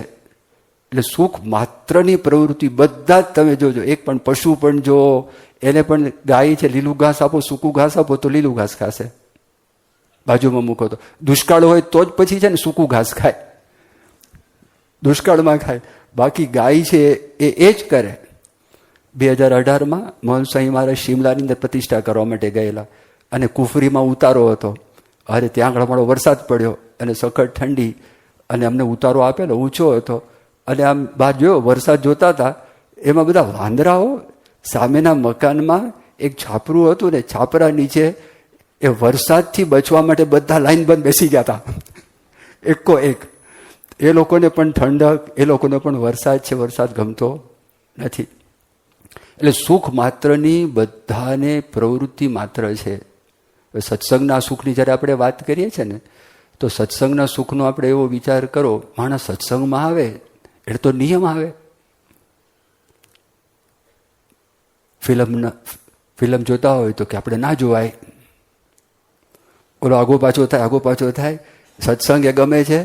એટલે સુખ માત્રની પ્રવૃત્તિ બધા જ તમે જોજો, એક પણ પશુ પણ જો, એને પણ ગાય છે, લીલું ઘાસ આપો, સૂકું ઘાસ આપો તો લીલું ઘાસ ખાશે, બાજુમાં મૂકો તો. દુષ્કાળ હોય તો જ પછી છે ને સૂકું ઘાસ ખાય, દુષ્કાળમાં ખાય. બાકી ગાય છે એ જ કરે. 2018માં મોહન સ્વામી મહારાજ શિમલાની અંદર પ્રતિષ્ઠા કરવા માટે ગયેલા અને કુફરીમાં ઉતારો હતો. અરે ત્યાં આગળ મારો વરસાદ પડ્યો અને સખત ઠંડી, અને અમને ઉતારો આપેલો ઊંચો હતો. અને આમ બહાર જોયો, વરસાદ જોતા હતા, એમાં બધા વાંદરાઓ સામેના મકાનમાં એક છાપરું હતું ને, છાપરા નીચે એ વરસાદથી બચવા માટે બધા લાઈન બંધ બેસી ગયા હતા, એકો એક. એ લોકોને પણ ઠંડક, એ લોકોને પણ વરસાદ છે, વરસાદ ગમતો નથી. એટલે સુખ માત્રની બધાને પ્રવૃત્તિ માત્ર છે. સત્સંગના સુખની જ્યારે આપણે વાત કરીએ છીએ ને, તો સત્સંગના સુખનો આપણે એવો વિચાર કરો, માણસ સત્સંગમાં આવે એટલે તો નિયમ આવે. ફિલ્મ જોતા હોય તો કે આપણે ના જોવાય, ઓલો આગો પાછો થાય, આગો પાછો થાય. સત્સંગ એ ગમે છે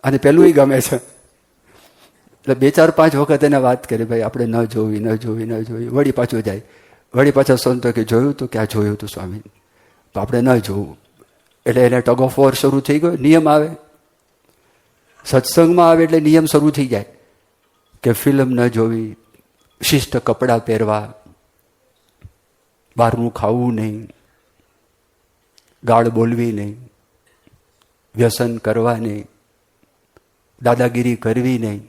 અને પેલું ગમે છે. એટલે 2-4-5 વખત એને વાત કરી, ભાઈ આપણે ન જોવી, ન જોવી, ન જોવી. વળી પાછું જાય, વળી પાછા સંતો કે જોયું તો ક્યાં જોયું હતું સ્વામી, તો આપણે ન જોવું. એટલે એને ટગ ઓફ વોર શરૂ થઈ ગયો, નિયમ આવે. સત્સંગમાં આવે એટલે નિયમ શરૂ થઈ જાય કે ફિલ્મ ન જોવી, શિસ્ત કપડાં પહેરવા, બહારનું ખાવું નહીં, ગાળ બોલવી નહીં, વ્યસન કરવા નહીં, દાદાગીરી કરવી નહીં.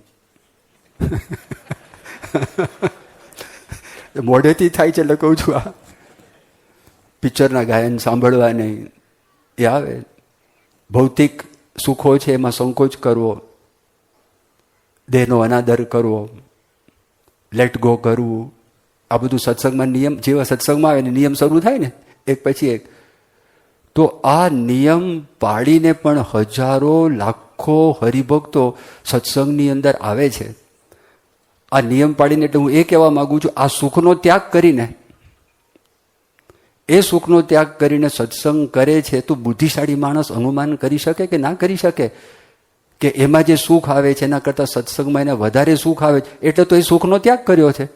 મોઢેથી થાય છે એટલે કહું છું. આ પિક્ચરના ગાયન સાંભળવા નહીં, એ આવે. ભૌતિક સુખો છે એમાં સંકોચ કરવો, દેહનો અનાદર કરવો, લેટ ગો કરવું, આ બધું સત્સંગમાં નિયમ, જેવા સત્સંગમાં આવે ને નિયમ શરૂ થાય ને એક પછી એક. તો આ નિયમ પાડીને પણ હજારો લાખો હરિભક્તો સત્સંગની અંદર આવે છે. આ નિયમ પાડીને એટલે હું એ કહેવા માંગુ છું, આ સુખનો ત્યાગ કરીને, એ સુખનો ત્યાગ કરીને સત્સંગ કરે છે તો બુદ્ધિશાળી માણસ અનુમાન કરી શકે કે ના કરી શકે કે એમાં જે સુખ આવે છે એના કરતાં સત્સંગમાં એને વધારે સુખ આવે છે, એટલે તો એ સુખનો ત્યાગ કર્યો છે.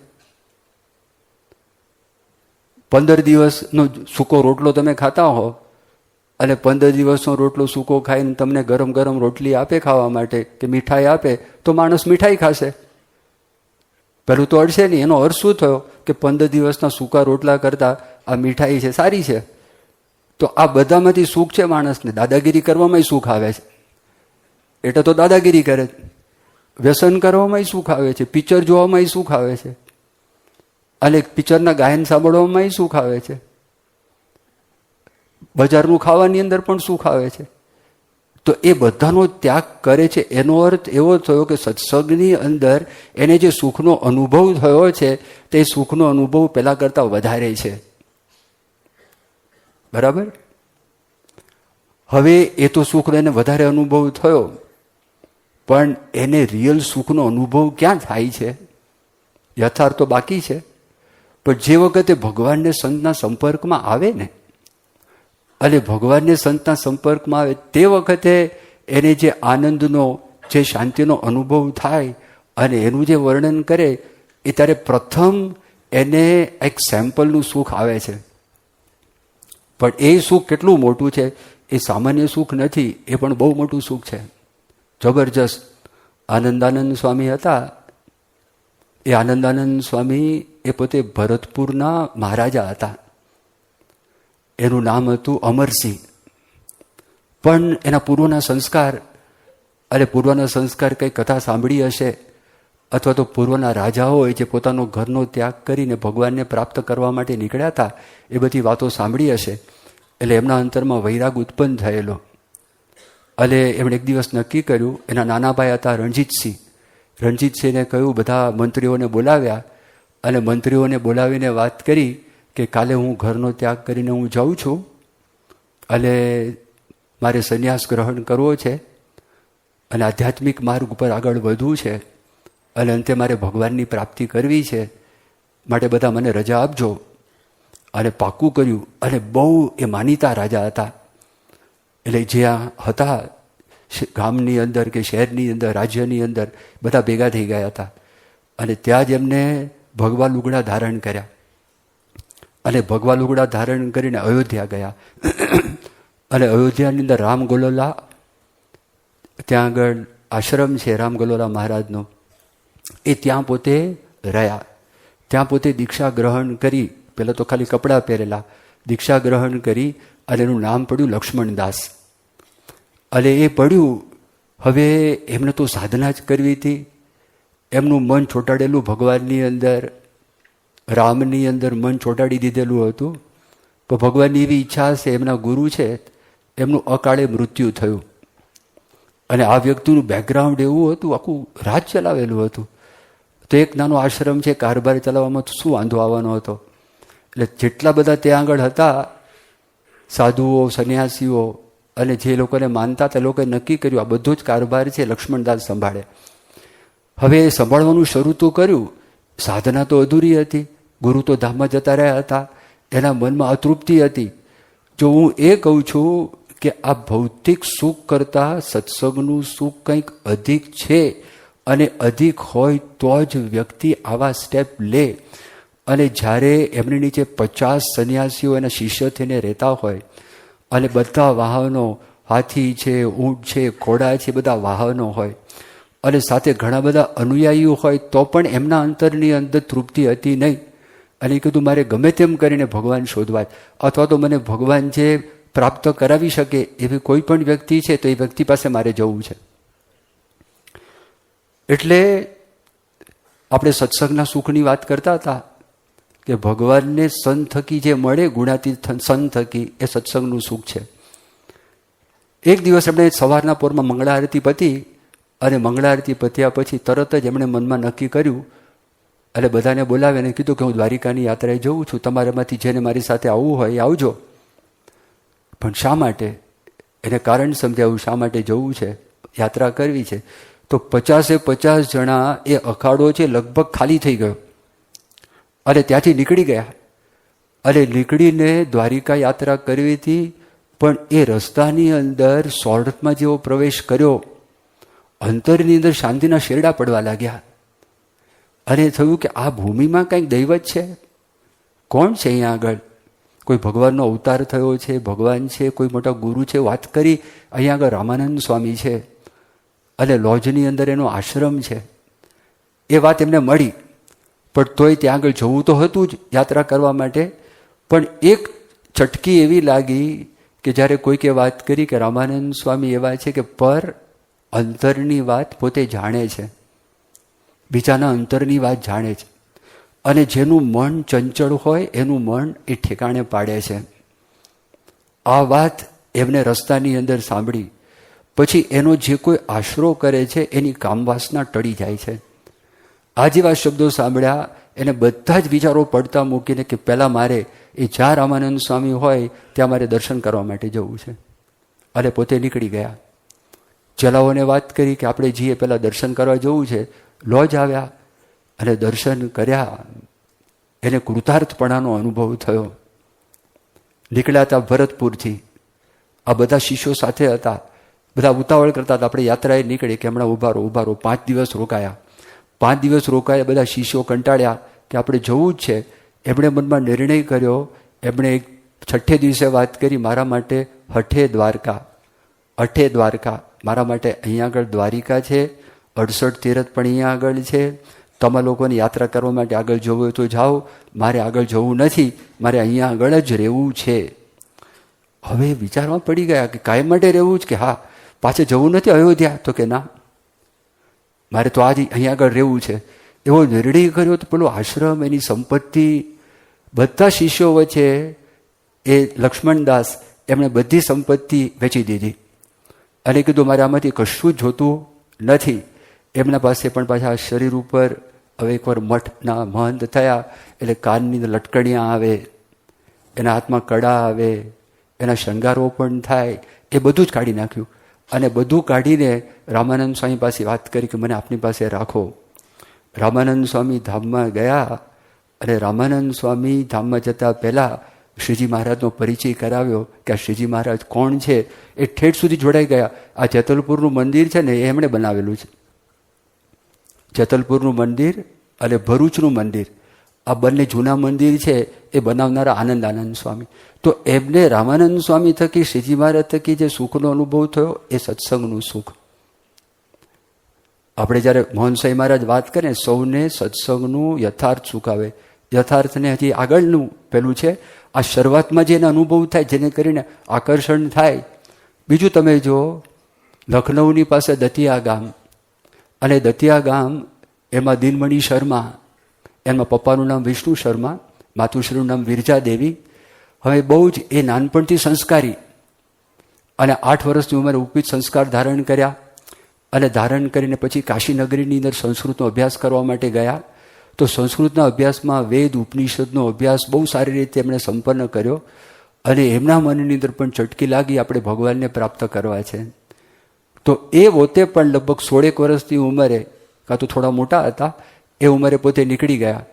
15 દિવસનો સૂકો રોટલો તમે ખાતા હો અને 15 દિવસનો રોટલો સૂકો ખાઈને તમને ગરમ ગરમ રોટલી આપે ખાવા માટે કે મીઠાઈ આપે, તો માણસ મીઠાઈ ખાશે. પેલું તો અડશે નહીં. એનો અર્થ શું થયો કે 15 દિવસના સૂકા રોટલા કરતાં આ મીઠાઈ છે સારી છે. તો આ બધામાંથી સુખ છે માણસને. દાદાગીરી કરવામાં સુખ આવે છે એટલે તો દાદાગીરી કરે છે. વ્યસન કરવામાં સુખ આવે છે, પિક્ચર જોવામાં સુખ આવે છે, અને પિક્ચરના ગાયન સાંભળવામાં સુખ આવે છે, બજારનું ખાવાની અંદર પણ સુખ આવે છે. તો એ બધાનો ત્યાગ કરે છે. એનો અર્થ એવો થયો કે સત્સંગની અંદર એને જે સુખનો અનુભવ થયો છે તે સુખનો અનુભવ પહેલા કરતા વધારે છે. બરાબર? હવે એ તો સુખનો એને વધારે અનુભવ થયો, પણ એને રિયલ સુખનો અનુભવ ક્યાં થાય છે? યથાર્થ તો બાકી છે. પણ જે વખતે ભગવાનને સંતના સંપર્કમાં આવે ને, અને ભગવાનને સંતના સંપર્કમાં આવે તે વખતે એને જે આનંદનો, જે શાંતિનો અનુભવ થાય અને એનું જે વર્ણન કરે એ ત્યારે પ્રથમ એને એક સેમ્પલનું સુખ આવે છે. પણ એ સુખ કેટલું મોટું છે, એ સામાન્ય સુખ નથી, એ પણ બહુ મોટું સુખ છે, જબરજસ્ત. આનંદાનંદ સ્વામી હતા. એ આનંદાનંદ સ્વામી એ પોતે ભરતપુરના મહારાજા હતા. એનું નામ હતું અમરસિંહ. પણ એના પૂર્વના સંસ્કાર, અને પૂર્વના સંસ્કાર કંઈ કથા સાંભળી હશે, અથવા તો પૂર્વના રાજા હોય જે પોતાનો ઘરનો ત્યાગ કરીને ભગવાનને પ્રાપ્ત કરવા માટે નીકળ્યા હતા, એ બધી વાતો સાંભળી હશે. એટલે એમના અંતરમાં વૈરાગ ઉત્પન્ન થયેલો. અને એમણે એક દિવસ નક્કી કર્યું. એના નાના ભાઈ હતા રણજીતસિંહ. રણજીતસિંહને કહ્યું, બધા મંત્રીઓને બોલાવ્યા અને મંત્રીઓને બોલાવીને વાત કરી કે કાલે હું ઘરનો ત્યાગ કરીને હું જાઉં છું અને મારે સંન્યાસ ગ્રહણ કરવો છે અને આધ્યાત્મિક માર્ગ ઉપર આગળ વધવું છે અને અંતે મારે ભગવાનની પ્રાપ્તિ કરવી છે, માટે બધા મને રજા આપજો. અને પાક્કું કર્યું. અને બહુ એ માનીતા રાજા હતા. એટલે જ્યાં હતા ગામની અંદર કે શહેરની અંદર, રાજ્યની અંદર બધા ભેગા થઈ ગયા હતા. અને ત્યાં જ એમને ભગવા લુગડા ધારણ કર્યા. અને ભગવા લુગડા ધારણ કરીને અયોધ્યા ગયા. અને અયોધ્યાની અંદર રામગોલોલા, ત્યાં આગળ આશ્રમ છે રામગોલોલા મહારાજનો, એ ત્યાં પોતે રહ્યા. ત્યાં પોતે દીક્ષા ગ્રહણ કરી. પહેલાં તો ખાલી કપડાં પહેરેલા, દીક્ષા ગ્રહણ કરી અને એનું નામ પડ્યું લક્ષ્મણદાસ. અને એ પડ્યું. હવે એમને તો સાધના જ કરવી હતી. એમનું મન ચોંટાડેલું ભગવાનની અંદર, રામની અંદર મન ચોંટાડી દીધેલું હતું. પણ ભગવાનની એવી ઈચ્છા હશે, એમના ગુરુ છે, એમનું અકાળે મૃત્યુ થયું. અને આ વ્યક્તિનું બેકગ્રાઉન્ડ એવું હતું, આખું રાજ ચલાવેલું હતું. તો એક નાનો આશ્રમ છે, કારભાર ચલાવવામાં તો શું વાંધો આવવાનો હતો. એટલે જેટલા બધા ત્યાં આગળ હતા સાધુઓ, સંન્યાસીઓ અને જે લોકોને માનતા તે લોકોએ નક્કી કર્યું આ બધો જ કારભાર છે લક્ષ્મણદાસ સંભાળે. હવે એ સંભાળવાનું શરૂ તો કર્યું. સાધના તો અધૂરી હતી. ગુરુ તો ધામમાં જતા રહ્યા હતા. એના મનમાં અતૃપ્તિ હતી. જો હું એ કહું છું કે આ ભૌતિક સુખ કરતાં સત્સંગનું સુખ કંઈક અધિક છે, અને અધિક હોય તો જ વ્યક્તિ આવા સ્ટેપ લે. અને જ્યારે એમની નીચે 50 સંન્યાસીઓ એના શિષ્ય થઈને રહેતા હોય, અને બધા વાહનો, હાથી છે, ઊંટ છે, ઘોડા છે, બધા વાહનો હોય, અને સાથે ઘણા બધા અનુયાયીઓ હોય, તો પણ એમના અંતરની અંદર તૃપ્તિ હતી નહીં. અને એ કીધું મારે ગમે તેમ કરીને ભગવાન શોધવા, અથવા તો મને ભગવાન જે પ્રાપ્ત કરાવી શકે એવી કોઈ પણ વ્યક્તિ છે તો એ વ્યક્તિ પાસે મારે જવું છે. એટલે આપણે સત્સંગના સુખની વાત કરતા હતા કે ભગવાનને સંત થકી જે મળે, ગુણાતીત સંત થકી, એ સત્સંગનું સુખ છે. એક દિવસ એમણે સવારના પોરમાં મંગળા આરતી પતી, અને મંગળા આરતી પત્યા પછી તરત જ એમણે મનમાં નક્કી કર્યું અને બધાને બોલાવીને કીધું કે હું દ્વારિકાની યાત્રાએ જઉં છું, તમારામાંથી જેને મારી સાથે આવવું હોય એ આવજો. પણ શા માટે? એને કારણ સમજાવ્યું શા માટે જવું છે, યાત્રા કરવી છે. તો 50 જણા એ અખાડો છે લગભગ ખાલી થઈ ગયો, અને ત્યાંથી નીકળી ગયા. અને નીકળીને દ્વારિકા યાત્રા કરવી હતી. પણ એ રસ્તાની અંદર શોર્ટમાં જેવો પ્રવેશ કર્યો, અંતરની અંદર શાંતિના શેરડા પડવા લાગ્યા. અને થયું કે આ ભૂમિમાં કંઈક દૈવત છે. કોણ છે અહીંયા આગળ? કોઈ ભગવાનનો અવતાર થયો છે, ભગવાન છે, કોઈ મોટા ગુરુ છે. વાત કરી, અહીંયા આગળ રામાનંદ સ્વામી છે, અને લોજની અંદર એનો આશ્રમ છે. એ વાત એમને મળી. પણ તોય ત્યાં આગળ જવું તો હતું જ યાત્રા કરવા માટે. પણ એક ચટકી એવી લાગી કે જ્યારે કોઈકે વાત કરી કે રામાનંદ સ્વામી એવા છે કે પર અંતરની વાત પોતે જાણે છે, બીજાના અંતરની વાત જાણે છે. અને જેનું મન ચંચળ હોય એનું મન એ ઠેકાણે પાડે છે. આ વાત એમને રસ્તાની અંદર સાંભળી. પછી એનો જે કોઈ આશરો કરે છે એની કામવાસના ટળી જાય છે. આ જેવા શબ્દો સાંભળ્યા, એને બધા જ વિચારો પડતા મૂકીને કે પહેલાં મારે એ જ્યાં રામાનંદ સ્વામી હોય ત્યાં મારે દર્શન કરવા માટે જવું છે. અને પોતે નીકળી ગયા. ચલાવોને વાત કરી કે આપણે જઈએ, પહેલાં દર્શન કરવા જવું છે. લોજ આવ્યા અને દર્શન કર્યા. એને કૃતાર્થપણાનો અનુભવ થયો. નીકળ્યા હતા ભરતપુરથી. આ બધા શિષ્યો સાથે હતા. બધા ઉતાવળ કરતા હતા આપણે યાત્રાએ નીકળી કે હમણાં ઉભા રહો. 5 દિવસ રોકાયા. 5 દિવસ રોકાયા. બધા શિષ્યો કંટાળ્યા કે આપણે જવું જ છે. એમણે મનમાં નિર્ણય કર્યો. એમણે 6 દિવસે વાત કરી, મારા માટે હઠે દ્વારકા, મારા માટે અહીંયા આગળ દ્વારિકા છે. 68 તીરથ પણ અહીંયા આગળ છે. તમારા લોકોને યાત્રા કરવા માટે આગળ જવું હોય તો જાઓ, મારે આગળ જવું નથી, મારે અહીંયા આગળ જ રહેવું છે. હવે વિચારમાં પડી ગયા કે કાયમ માટે રહેવું જ કે હા, પાછે જવું નથી અયોધ્યા? તો કે ના, મારે તો આજ અહીંયા આગળ રહેવું છે. એવો નિર્ણય કર્યો. તો પેલો આશ્રમ, એની સંપત્તિ, બધા શિષ્યો વચ્ચે એ લક્ષ્મણદાસ એમણે બધી સંપત્તિ વેચી દીધી. અને કીધું મારે આમાંથી કશું જ જોતું નથી. એમના પાસે પણ પાછા શરીર ઉપર હવે એકવાર મઠના મહંત થયા એટલે કાનની લટકણીਆਂ આવે, એના હાથમાં કડા આવે, એના શણગારો પણ થાય. એ બધું જ કાઢી નાખ્યું. અને બધું કાઢીને રામાનંદ સ્વામી પાસે વાત કરી કે મને આપની પાસે રાખો. રામાનંદ સ્વામી ધામમાં ગયા. અને રામાનંદ સ્વામી ધામમાં જતા પહેલાં શ્રીજી મહારાજનો પરિચય કરાવ્યો કે આ શ્રીજી મહારાજ કોણ છે. એ ઠેઠ સુધી જોડાઈ ગયા. આ જેતલપુરનું મંદિર છે ને, એ એમણે બનાવેલું છે. જેતલપુરનું મંદિર અને ભરૂચનું મંદિર આ બંને જૂના મંદિર છે એ બનાવનારા આનંદ સ્વામી. તો એમને રામાનંદ સ્વામી થકી, શ્રીજી મહારાજ થકી જે સુખનો અનુભવ થયો એ સત્સંગનું સુખ. આપણે જ્યારે મોહન સાંઈ મહારાજ વાત કરીએ, સૌને સત્સંગનું યથાર્થ સુખ આવે. યથાર્થને હજી આગળનું પેલું છે. આ શરૂઆતમાં જેને અનુભવ થાય, જેને કરીને આકર્ષણ થાય. બીજું તમે જો લખનૌની પાસે દતિયા ગામ, અને દતિયા ગામ એમાં દિનમણી શર્મા, એમાં પપ્પાનું નામ વિષ્ણુ શર્મા, માતુશ્રીનું નામ વિરજા દેવી. હવે બહુ જ એ નાનપણથી સંસ્કારી, અને 8 વર્ષની ઉંમરે ઉપવિત સંસ્કાર ધારણ કર્યા, અને ધારણ કરીને પછી કાશીનગરીની અંદર સંસ્કૃતનો અભ્યાસ કરવા માટે ગયા. તો સંસ્કૃતના અભ્યાસમાં વેદ ઉપનિષદનો અભ્યાસ બહુ સારી રીતે એમણે સંપન્ન કર્યો, અને એમના મનની અંદર પણ ચટકી લાગી આપણે ભગવાનને પ્રાપ્ત કરવા છે. તો એ પોતે પણ લગભગ 16 વર્ષની ઉંમરે, કાં તો થોડા મોટા હતા, એ ઉંમરે પોતે નીકળી ગયા,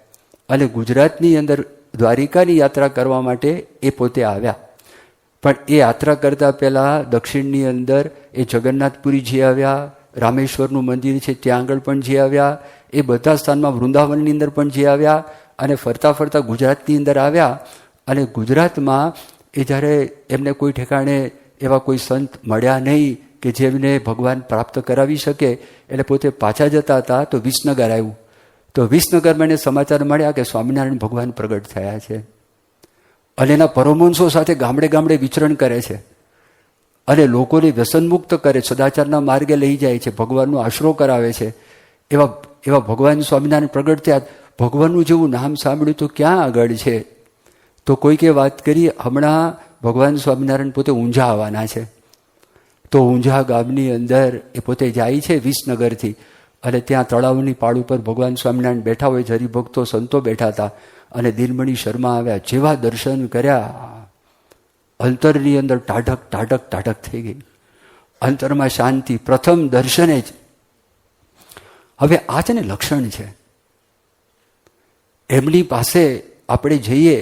અને ગુજરાતની અંદર દ્વારિકાની યાત્રા કરવા માટે એ પોતે આવ્યા. પણ એ યાત્રા કરતાં પહેલાં દક્ષિણની અંદર એ જગન્નાથપુરી જઈ આવ્યા, રામેશ્વરનું મંદિર છે ત્યાં આગળ પણ જઈ આવ્યા, એ બધા સ્થાનમાં વૃંદાવનની અંદર પણ જઈ આવ્યા, અને ફરતા ફરતા ગુજરાતની અંદર આવ્યા. અને ગુજરાતમાં એ જ્યારે એમને કોઈ ઠેકાણે એવા કોઈ સંત મળ્યા નહીં કે જેમને ભગવાન પ્રાપ્ત કરાવી શકે, એટલે પોતે પાછા જતા હતા. તો વિસનગર આવ્યું. તો વિસનગરમાં એને સમાચાર મળ્યા કે સ્વામિનારાયણ ભગવાન પ્રગટ થયા છે, અને એના પરમહંસો સાથે ગામડે ગામડે વિચરણ કરે છે, અને લોકોને વ્યસનમુક્ત કરે, સદાચારના માર્ગે લઈ જાય છે, ભગવાનનો આશરો કરાવે છે. એવા ભગવાન સ્વામિનારાયણ પ્રગટ થયા. ભગવાનનું જેવું નામ સાંભળ્યું તો ક્યાં આગળ છે. તો કોઈકે વાત કરી, હમણાં ભગવાન સ્વામિનારાયણ પોતે ઊંઝા આવવાના છે. તો ઊંઝા ગામની અંદર એ પોતે જાય છે વિસનગરથી, અને ત્યાં તળાવની પાળ ઉપર ભગવાન સ્વામિનારાયણ બેઠા હોય, હરિભક્તો સંતો બેઠા હતા, અને દિનમણી શર્મા આવ્યા. જેવા દર્શન કર્યા, અંતરની અંદર ટાઢક ટાઢક ટાઢક થઈ ગઈ, અંતરમાં શાંતિ પ્રથમ દર્શને જ. હવે આ છે ને લક્ષણ છે. એમની પાસે આપણે જઈએ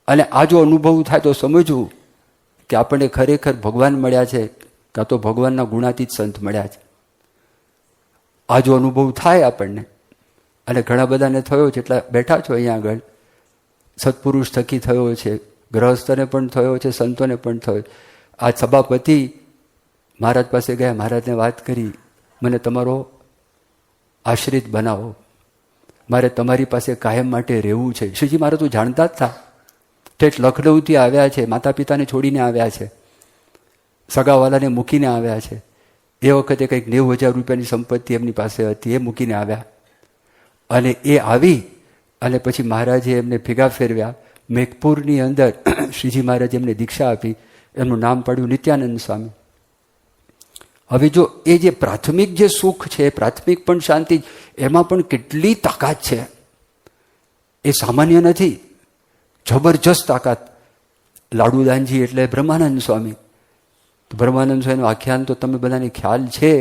અને આ જો અનુભવ થાય તો સમજવું કે આપણને ખરેખર ભગવાન મળ્યા છે, કાં તો ભગવાનના ગુણાતીત સંત મળ્યા છે. આ જો અનુભવ થાય આપણને, અને ઘણા બધાને થયો છે, એટલા બેઠા છો અહીંયા આગળ, સત્પુરુષ થકી થયો છે, ગ્રહસ્થને પણ થયો છે, સંતોને પણ થયો. આ સભાપતિ મહારાજ પાસે ગયા, મહારાજને વાત કરી, મને તમારો આશ્રિત બનાવો, મારે તમારી પાસે કાયમ માટે રહેવું છે. શ્રીજી મહારાજ તો જાણતા જ હતા, ઠેઠ લખનૌથી આવ્યા છે, માતા પિતાને છોડીને આવ્યા છે, સગાવાલાને મૂકીને આવ્યા છે. એ વખતે કંઈક 90,000 રૂપિયાની સંપત્તિ એમની પાસે હતી, એ મૂકીને આવ્યા. અને એ આવી અને પછી મહારાજે એમને ભેગા ફેરવ્યા. મેઘપુરની અંદર શ્રીજી મહારાજે એમને દીક્ષા આપી, એમનું નામ પાડ્યું નિત્યાનંદ સ્વામી. હવે જો એ જે પ્રાથમિક જે સુખ છે, પ્રાથમિક પણ શાંતિ, એમાં પણ કેટલી તાકાત છે, એ સામાન્ય નથી, જબરજસ્ત તાકાત. લાડુદાનજી એટલે બ્રહ્માનંદ સ્વામી. બ્રહ્માનંદ સ્વામીનું આખ્યાન તો તમે બધાને ખ્યાલ છે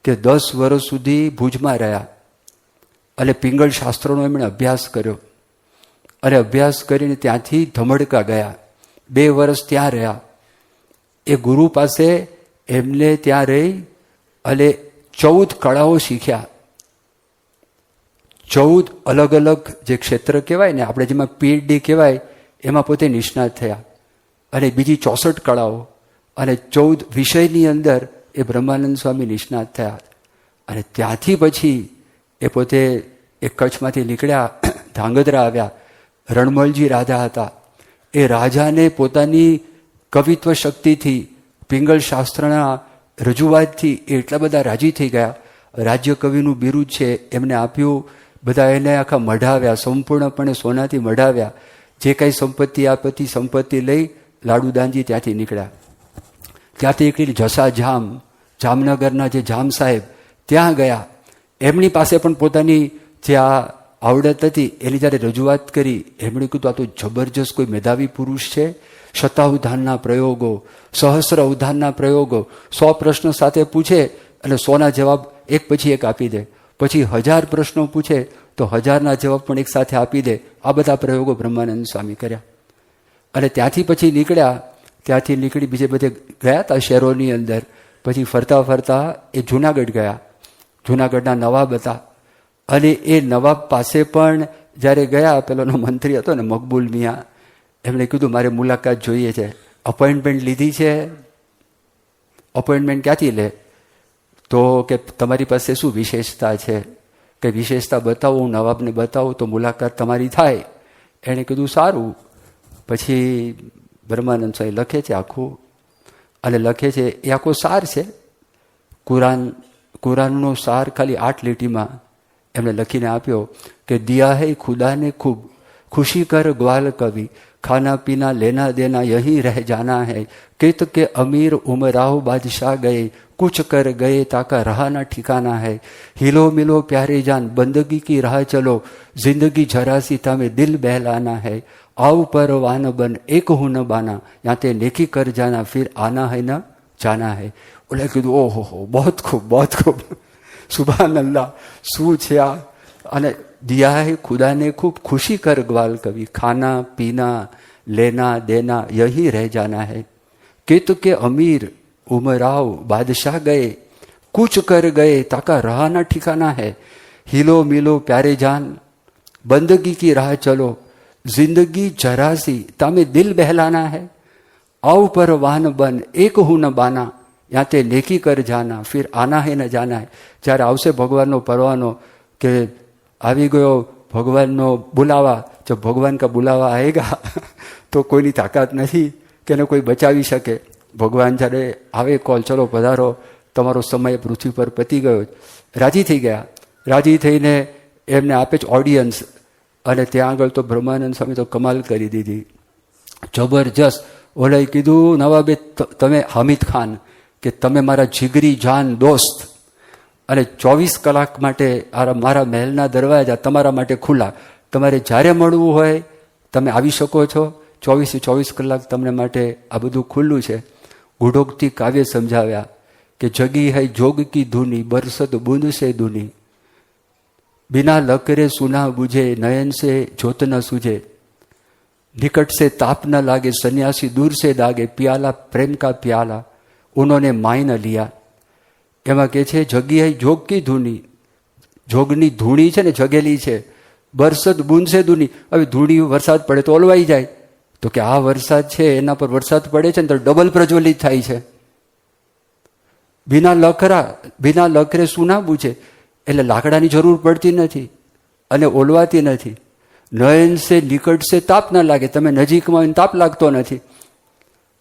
કે 10 વર્ષ સુધી ભુજમાં રહ્યા, અને પિંગળ શાસ્ત્રોનો એમણે અભ્યાસ કર્યો, અને અભ્યાસ કરીને ત્યાંથી ધમડકા ગયા, 2 વર્ષ ત્યાં રહ્યા. એ ગુરુ પાસે એમને ત્યાં રહી અને 14 કળાઓ શીખ્યા. 14 અલગ અલગ જે ક્ષેત્ર કહેવાય ને, આપણે જેમાં PhD કહેવાય, એમાં પોતે નિષ્ણાત થયા. અને બીજી 64 કળાઓ અને 14 વિષયની અંદર એ બ્રહ્માનંદ સ્વામી નિષ્ણાત થયા. અને ત્યાંથી પછી એ પોતે એક કચ્છમાંથી નીકળ્યા, ધાંગધ્રા આવ્યા. રણમલજી રાજા હતા, એ રાજાને પોતાની કવિત્વ શક્તિથી, પિંગળ શાસ્ત્રના રજૂઆતથી એ એટલા બધા રાજી થઈ ગયા. રાજ્ય કવિનું બિરુદ છે એમને આપ્યું. બધા એને આખા મઢાવ્યા, સંપૂર્ણપણે સોનાથી મઢાવ્યા. જે કાંઈ સંપત્તિ આપતી સંપત્તિ લઈ લાડુદાનજી ત્યાંથી નીકળ્યા. ત્યાંથી નીકળી જસા જામ, જામનગરના જે જામ સાહેબ, ત્યાં ગયા. એમની પાસે પણ પોતાની જે આ આવડત હતી એની જ્યારે રજૂઆત કરી, એમણે કીધું આ તો જબરજસ્ત કોઈ મેધાવી પુરુષ છે. શતાવધાનના પ્રયોગો, સહસ્ર અવધાનના પ્રયોગો, 100 પ્રશ્ન સાથે પૂછે અને 100ના જવાબ એક પછી એક આપી દે. પછી 1000 પ્રશ્નો પૂછે તો 1000ના જવાબ પણ એક સાથે આપી દે. આ બધા પ્રયોગો બ્રહ્માનંદ સ્વામી કર્યા. અને ત્યાંથી પછી નીકળ્યા. ત્યાંથી નીકળી બીજે બધે ગયા હતા શહેરોની અંદર. પછી ફરતા ફરતા એ જૂનાગઢ ગયા. જૂનાગઢના નવાબ હતા, અને એ નવાબ પાસે પણ જ્યારે ગયા, પેલોનો મંત્રી હતો ને મકબૂલ મિયા, એમણે કીધું મારે મુલાકાત જોઈએ છે. અપોઇન્ટમેન્ટ લીધી છે? અપોઇન્ટમેન્ટ ક્યાંથી લે? તો કે તમારી પાસે શું વિશેષતા છે? કે વિશેષતા બતાવો, હું નવાબને બતાવું તો મુલાકાત તમારી થાય. એણે કીધું સારું. પછી બ્રહ્માનંદ સ્વામી લખે છે આખું, અને લખે છે એ આખો સાર છે. કુરાનનો સાર ખાલી 8 લીટીમાં એમણે લખીને આપ્યો કે દિયા હૈ ખુદા ને ખૂબ ખુશી કર ગ્વાલ કવિ ખાના પીના લેના દેના યહી રહ જાના હૈ કિત કે અમીર ઉમરાવ બાદશાહ ગए कुछ कर गए ताका रहा ना ठिकाना है हिलो मिलो प्यारे जान बंदगी की राह चलो जिंदगी जरा सी तमें दिल बहलाना है आओ परवान बन एक हूं न बाना यहाँ ते नेकी कर जाना फिर आना है न जाना है. ઓલે કીધું ઓહો હો, બહુ ખૂબ, બહુ ખૂબ, સુભાન અલ્લાહ, શું છે આ? અને દિયા હે ખુદાને ખૂબ ખુશી કર ગ્વાલ કવિ ખાના પીના લેના દેના યહી રહ જાના હૈ કિત કે અમીર उमराव बादशाह गए कुछ कर गए ताका रहा ना ठिकाना है हिलो मिलो प्यारे जान बंदगी की राह चलो जिंदगी जरा सी तामे दिल बहलाना है आओ परवान बन एक हूं न बाना यहाँ ते नेकी कर जाना फिर आना है न जाना है. જ્યારે આવશે ભગવાનનો પરવાનો કે આવી ગયો ભગવાનનો બુલાવા, જો ભગવાન કા બુલાવા આएगा તો કોઈની તાકાત નથી કે એને કોઈ બચાવી શકે. ભગવાન જ્યારે આવે કોલ, ચલો પધારો, તમારો સમય પૃથ્વી પર પતી ગયો. રાજી થઈ ગયા. રાજી થઈને એમને આપે જ ઓડિયન્સ. અને ત્યાં આગળ તો બ્રહ્માનંદ સ્વામી તો કમાલ કરી દીધી, જબરજસ્ત. ઓલાએ કીધું નવાબે તમે હામિદ ખાન કે તમે મારા જીગરી જાન દોસ્ત, અને 24 કલાક માટે મારા મહેલના દરવાજા તમારા માટે ખુલ્લા. તમારે જ્યારે મળવું હોય તમે આવી શકો છો. 24 કલાક તમને માટે આ બધું ખુલ્લું છે. ગુઢોક્તિ કાવ્ય સમજાવ્યા કે જગી હૈ જોગ કી ધૂની બરસત બૂંદ સે દૂની बिना लकरे सुना बुझे नयन से ज्योत न सूझे निकट से ताप न लागे सन्यासी दूर से दागे प्याला प्रेम का प्याला उन्होंने माई न लिया. એમાં કે છે જગી હૈ જોગ કી ધૂની, જોગની ધૂણી છે ને જગેલી છે. બરસત બૂંદ સે દૂની, હવે ધૂણી વરસાદ પડે તો ઓલવાઈ જાય, તો કે આ વરસાદ છે એના પર વરસાદ પડે છે ને તો ડબલ પ્રજ્વલિત થાય છે. બિના લકરે સુના બૂझे, એટલે લાકડાની જરૂર પડતી નથી અને ઓલવાતી નથી. નયન સે નિકટ સે તાપ ન લાગે, તમે નજીકમાં તાપ લાગતો નથી.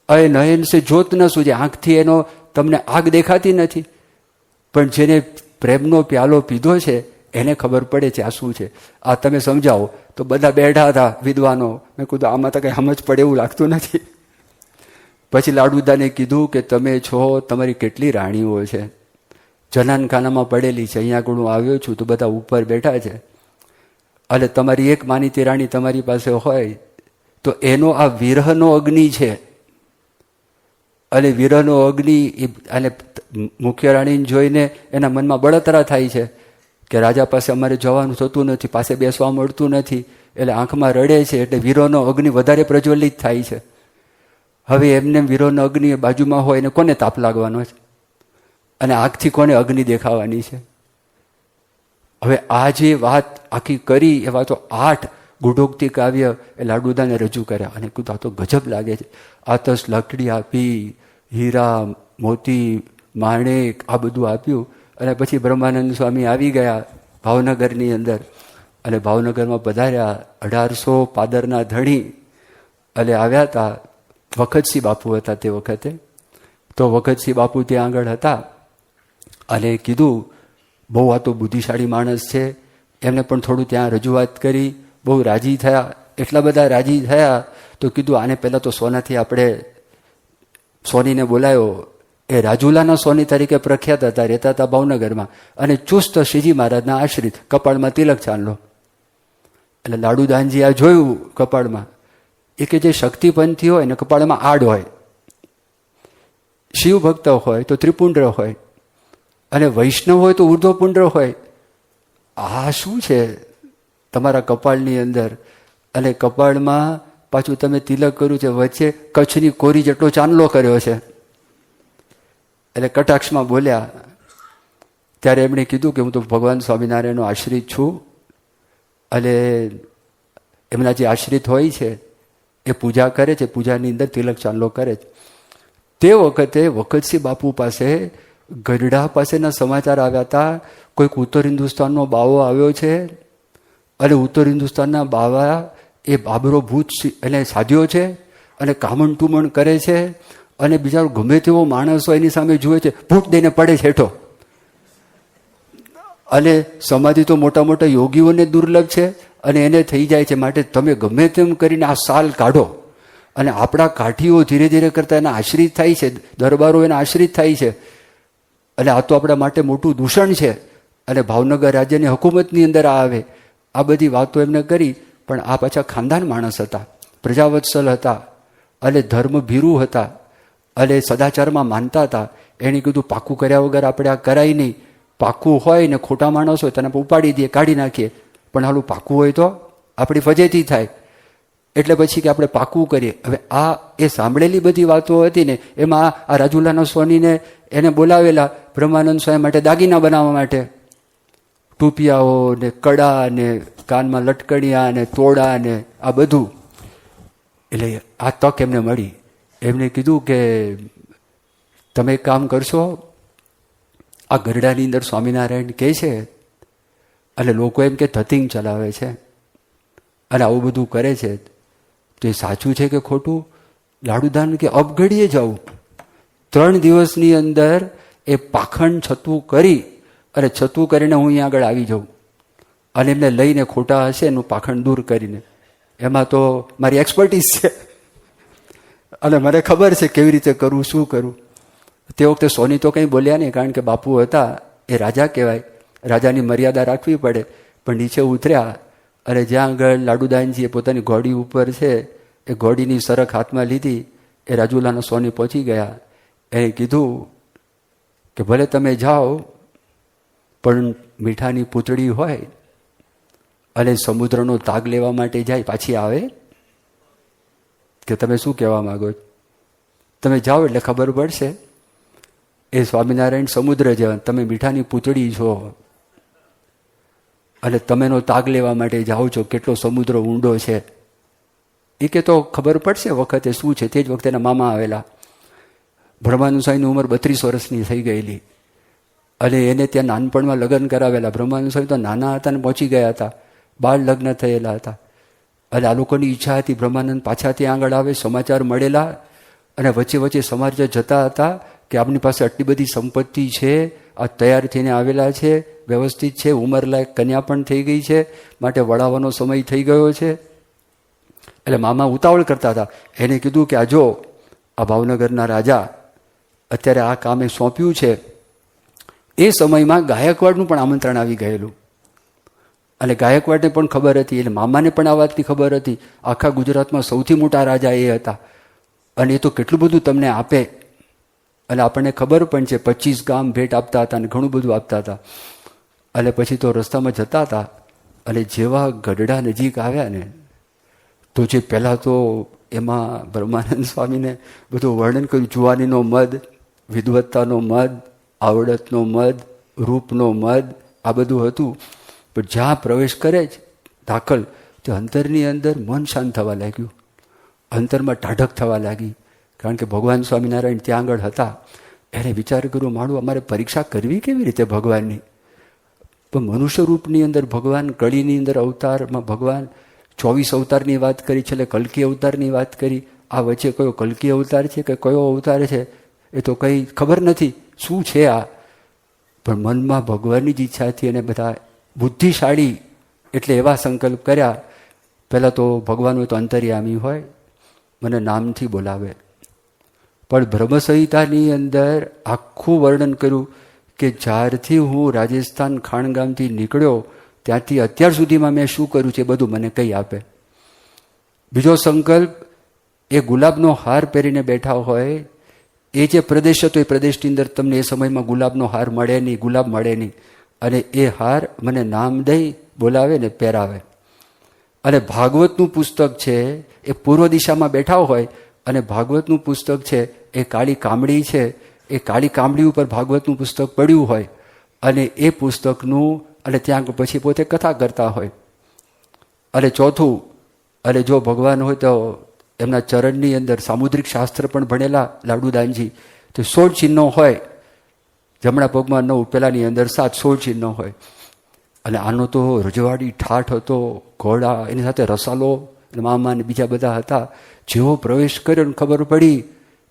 અય નયન સે જ્યોત ન સૂજે, આંખથી એનો તમને આગ દેખાતી નથી. પણ જેને પ્રેમનો પ્યાલો પીધો છે એને ખબર પડે છે આ શું છે. આ તમે સમજાવો. તો બધા બેઠા હતા વિદ્વાનો. મેં કીધું આમાં તો કંઈ સમજ પડે એવું લાગતું નથી. પછી લાડુદાને કીધું કે તમે છો, તમારી કેટલી રાણીઓ છે, જનાનખાનામાં પડેલી છે, અહીંયા આગળ હું આવ્યો છું તો બધા ઉપર બેઠા છે, અને તમારી એક માનીતી રાણી તમારી પાસે હોય તો એનો આ વિરહનો અગ્નિ છે. અને વિરહનો અગ્નિ અને મુખ્ય રાણીને જોઈને એના મનમાં બળતરા થાય છે કે રાજા પાસે અમારે જવાનું થતું નથી, પાસે બેસવા મળતું નથી, એટલે આંખમાં રડે છે. એટલે વિરહનો અગ્નિ વધારે પ્રજ્વલિત થાય છે. હવે એમને વિરહનો અગ્નિ બાજુમાં હોય એને કોને તાપ લાગવાનો છે, અને આગથી કોને અગ્નિ દેખાવાની છે. હવે આ જે વાત આખી કરી એવા તો 8 ગુઢોક્તિ કાવ્ય એ લાડુદાને રજૂ કર્યા. અને કીધું આ તો ગજબ લાગે છે. આતસ લકડી આપી, હીરા મોતી માણેક આ બધું આપ્યું. અને પછી બ્રહ્માનંદ સ્વામી આવી ગયા ભાવનગરની અંદર, અને ભાવનગરમાં પધાર્યા. 1800 પાદરના ધણી અને આવ્યા હતા. વખતસિંહ બાપુ હતા તે વખતે. તો વખતસિંહ બાપુ ત્યાં આગળ હતા અને કીધું બહુ આ તો બુદ્ધિશાળી માણસ છે, એમને પણ થોડું ત્યાં રજૂઆત કરી. બહુ રાજી થયા. એટલા બધા રાજી થયા તો કીધું આને પહેલાં તો સોનાથી આપણે સોનીને બોલાયો. એ રાજુલાના સોની તરીકે પ્રખ્યાત હતા, રહેતા હતા ભાવનગરમાં, અને ચુસ્ત શ્રીજી મહારાજના આશ્રિત, કપાળમાં તિલક ચાંદલો. એટલે લાડુદાનજી આ જોયું કપાળમાં, એ કે જે શક્તિપંથી હોય ને કપાળમાં આડ હોય, શિવ ભક્ત હોય તો ત્રિપુંડ્ર હોય, અને વૈષ્ણવ હોય તો ઉર્ધ્વપુંડ્ર હોય. આ શું છે તમારા કપાળની અંદર? અને કપાળમાં પાછું તમે તિલક કર્યું છે, વચ્ચે કચ્છની કોરી જેટલો ચાંદલો કર્યો છે. એટલે કટાક્ષમાં બોલ્યા. ત્યારે એમણે કીધું કે હું તો ભગવાન સ્વામિનારાયણનો આશ્રિત છું, અને એમના જે આશ્રિત હોય છે એ પૂજા કરે છે, પૂજાની અંદર તિલક ચાંદલો કરે છે. તે વખતે વખતસિંહ બાપુ પાસે ગઢડા પાસેના સમાચાર આવ્યા હતા, કોઈક ઉત્તર હિન્દુસ્તાનનો બાવો આવ્યો છે અને ઉત્તર હિન્દુસ્તાનના બાવા એ બાબરો ભૂત એને સાધ્યો છે અને કામણ ટુમણ કરે છે અને બિચારો ગમે તેવો માણસ હોય એની સામે જુએ છે, ભૂત દઈને પડે છે હેઠો. અને સમાધિ તો મોટા મોટા યોગીઓને દુર્લભ છે અને એને થઈ જાય છે. માટે તમે ગમે તેમ કરીને આ સાલ કાઢો. અને આપણા કાઠીઓ ધીરે ધીરે કરતા એના આશ્રિત થાય છે, દરબારો એના આશ્રિત થાય છે. અને આ તો આપણા માટે મોટું દૂષણ છે. અને ભાવનગર રાજ્યની હુકુમતની અંદર આવે. આ બધી વાતો એમને કરી. પણ આ પાછા ખાનદાન માણસ હતા, પ્રજાવત્સલ હતા અને ધર્મભીરુ હતા અને સદાચારમાં માનતા હતા. એણે કીધું પાકું કર્યા વગર આપણે આ કરાય નહીં. પાકું હોય ને ખોટા માણસ હોય તેને ઉપાડી દઈએ, કાઢી નાખીએ. પણ હાલું પાકું હોય તો આપણી ફજેતી થાય. એટલે પછી કે આપણે પાકું કરીએ. હવે આ એ સાંભળેલી બધી વાતો હતી ને, એમાં આ રાજુલાના સ્વામીને એને બોલાવેલા બ્રહ્માનંદ સ્વામી માટે દાગીના બનાવવા માટે. ટૂપિયાઓ ને કડા ને કાનમાં લટકણિયા ને તોડા ને આ બધું. એટલે આ તક એમને મળી. એમને કીધું કે તમે એક કામ કરશો, આ ગરડાની અંદર સ્વામિનારાયણ કહે છે અને લોકો એમ કે ધતિંગ ચલાવે છે અને આવું બધું કરે છે, તો એ સાચું છે કે ખોટું? લાડુદાન કે અબઘડીએ જવું. 3 દિવસની અંદર એ પાખંડ છતું કરી અને છતું કરીને હું અહીંયા આગળ આવી જાઉં અને એમને લઈને ખોટા હશે એનું પાખંડ દૂર કરીને. એમાં તો મારી એક્સપર્ટીસ છે અને મને ખબર છે કેવી રીતે કરવું, શું કરવું. તે વખતે સોની તો કંઈ બોલ્યા નહીં, કારણ કે બાપુ હતા એ રાજા કહેવાય, રાજાની મર્યાદા રાખવી પડે. પણ નીચે ઉતર્યા અને જ્યાં આગળ લાડુદાનજીએ પોતાની ઘોડી ઉપર છે એ ઘોડીની સરખ હાથમાં લીધી. એ રાજુલાના સોની પહોંચી ગયા. એને કીધું કે ભલે તમે જાઓ, પણ મીઠાની પૂતળી હોય અને સમુદ્રનો તાગ લેવા માટે જાય, પાછી આવે કે તમે શું કહેવા માગો? તમે જાઓ એટલે ખબર પડશે. એ સ્વામિનારાયણ સમુદ્ર જેવા, તમે મીઠાની પૂતળી છો અને તમેનો તાગ લેવા માટે જાઓ છો, કેટલો સમુદ્ર ઊંડો છે એ કે તો ખબર પડશે વખતે શું છે. તે જ વખતે એના મામા આવેલા. બ્રહ્માનંદ સ્વામીની ઉંમર 32 વર્ષની થઈ ગયેલી અને એને ત્યાં નાનપણમાં લગ્ન કરાવેલા. બ્રહ્માનંદ સ્વામી તો નાના હતા ને પહોંચી ગયા હતા, બાળ લગ્ન થયેલા હતા. અને આ લોકોની ઈચ્છા હતી બ્રહ્માનંદ પાછા ત્યાં આગળ આવે. સમાચાર મળેલા અને વચ્ચે વચ્ચે સમાજ જતા હતા કે આપની પાસે આટલી બધી સંપત્તિ છે, આ તૈયાર થઈને આવેલા છે, વ્યવસ્થિત છે, ઉંમરલાયક કન્યા પણ થઈ ગઈ છે, માટે વળાવવાનો સમય થઈ ગયો છે. એટલે મામા ઉતાવળ કરતા હતા. એને કીધું કે આ જો આ ભાવનગરના રાજા અત્યારે આ કામે સોંપ્યું છે. એ સમયમાં ગાયકવાડનું પણ આમંત્રણ આવી ગયેલું અને ગાયકવાડને પણ ખબર હતી, એટલે મામાને પણ આ વાતની ખબર હતી. આખા ગુજરાતમાં સૌથી મોટા રાજા એ હતા અને એ તો કેટલું બધું તમને આપે. અને આપણને ખબર પણ છે 25 ગામ ભેટ આપતા હતા અને ઘણું બધું આપતા હતા. અને પછી તો રસ્તામાં જતા હતા અને જેવા ગઢડા નજીક આવ્યા ને, તો જે પહેલાં તો એમાં બ્રહ્માનંદ સ્વામીને બધું વર્ણન કર્યું. જુવાનીનો મદ, વિદવત્તાનો મદ, આવડતનો મદ, રૂપનો મદ, આ બધું હતું. પણ જ્યાં પ્રવેશ કરે જ દાખલ, તો અંતરની અંદર મન શાંત થવા લાગ્યું, અંતરમાં ટાઢક થવા લાગી. કારણ કે ભગવાન સ્વામિનારાયણ ત્યાં આગળ હતા. એને વિચાર કર્યો, મારું અમારે પરીક્ષા કરવી કેવી રીતે ભગવાનની? પણ મનુષ્ય રૂપની અંદર ભગવાન, કળીની અંદર અવતારમાં ભગવાન 24 અવતારની વાત કરી, છેલ્લે કલ્કી અવતારની વાત કરી. આ વચ્ચે કયો કલ્કી અવતાર છે કે કયો અવતાર છે એ તો કંઈ ખબર નથી શું છે આ. પણ મનમાં ભગવાનની જ ઈચ્છાથી અને બધા બુદ્ધિશાળી એટલે એવા સંકલ્પ કર્યા. પહેલાં તો ભગવાન હોય તો અંતર્યામી હોય, મને નામથી બોલાવે. પણ બ્રહ્મસંહિતાની અંદર આખું વર્ણન કર્યું કે જ્યારથી હું રાજસ્થાન ખાણગામથી નીકળ્યો ત્યાંથી અત્યાર સુધીમાં મેં શું કર્યું છે બધું મને કહી આપે. બીજો સંકલ્પ, એ ગુલાબનો હાર પહેરીને બેઠા હોય, એ જે પ્રદેશ હતો એ પ્રદેશની અંદર તમને એ સમયમાં ગુલાબનો હાર મળે નહીં, ગુલાબ મળે નહીં. અને એ હાર મને નામ દઈ બોલાવે ને પહેરાવે. અને ભાગવતનું પુસ્તક છે એ પૂર્વ દિશામાં બેઠા હોય અને ભાગવતનું પુસ્તક છે એ કાળી કામડી છે, એ કાળી કામડી ઉપર ભાગવતનું પુસ્તક પડ્યું હોય અને એ પુસ્તકનું, અને ત્યાં પછી પોતે કથા કરતા હોય અને ચોથું, અને જો ભગવાન હોય તો એમના ચરણની અંદર સામુદ્રિક શાસ્ત્ર પણ ભણેલા લાડુદાનજી, તો 16 ચિહ્નો હોય, જમણા પગમાં 9, પેલાની અંદર 7, 16 ચિહ્નો હોય. અને આનો તો રજવાડી ઠાઠ હતો, ઘોડા, એની સાથે રસાલો, મામા ને બીજા બધા હતા. જેવો પ્રવેશ કર્યો ને ખબર પડી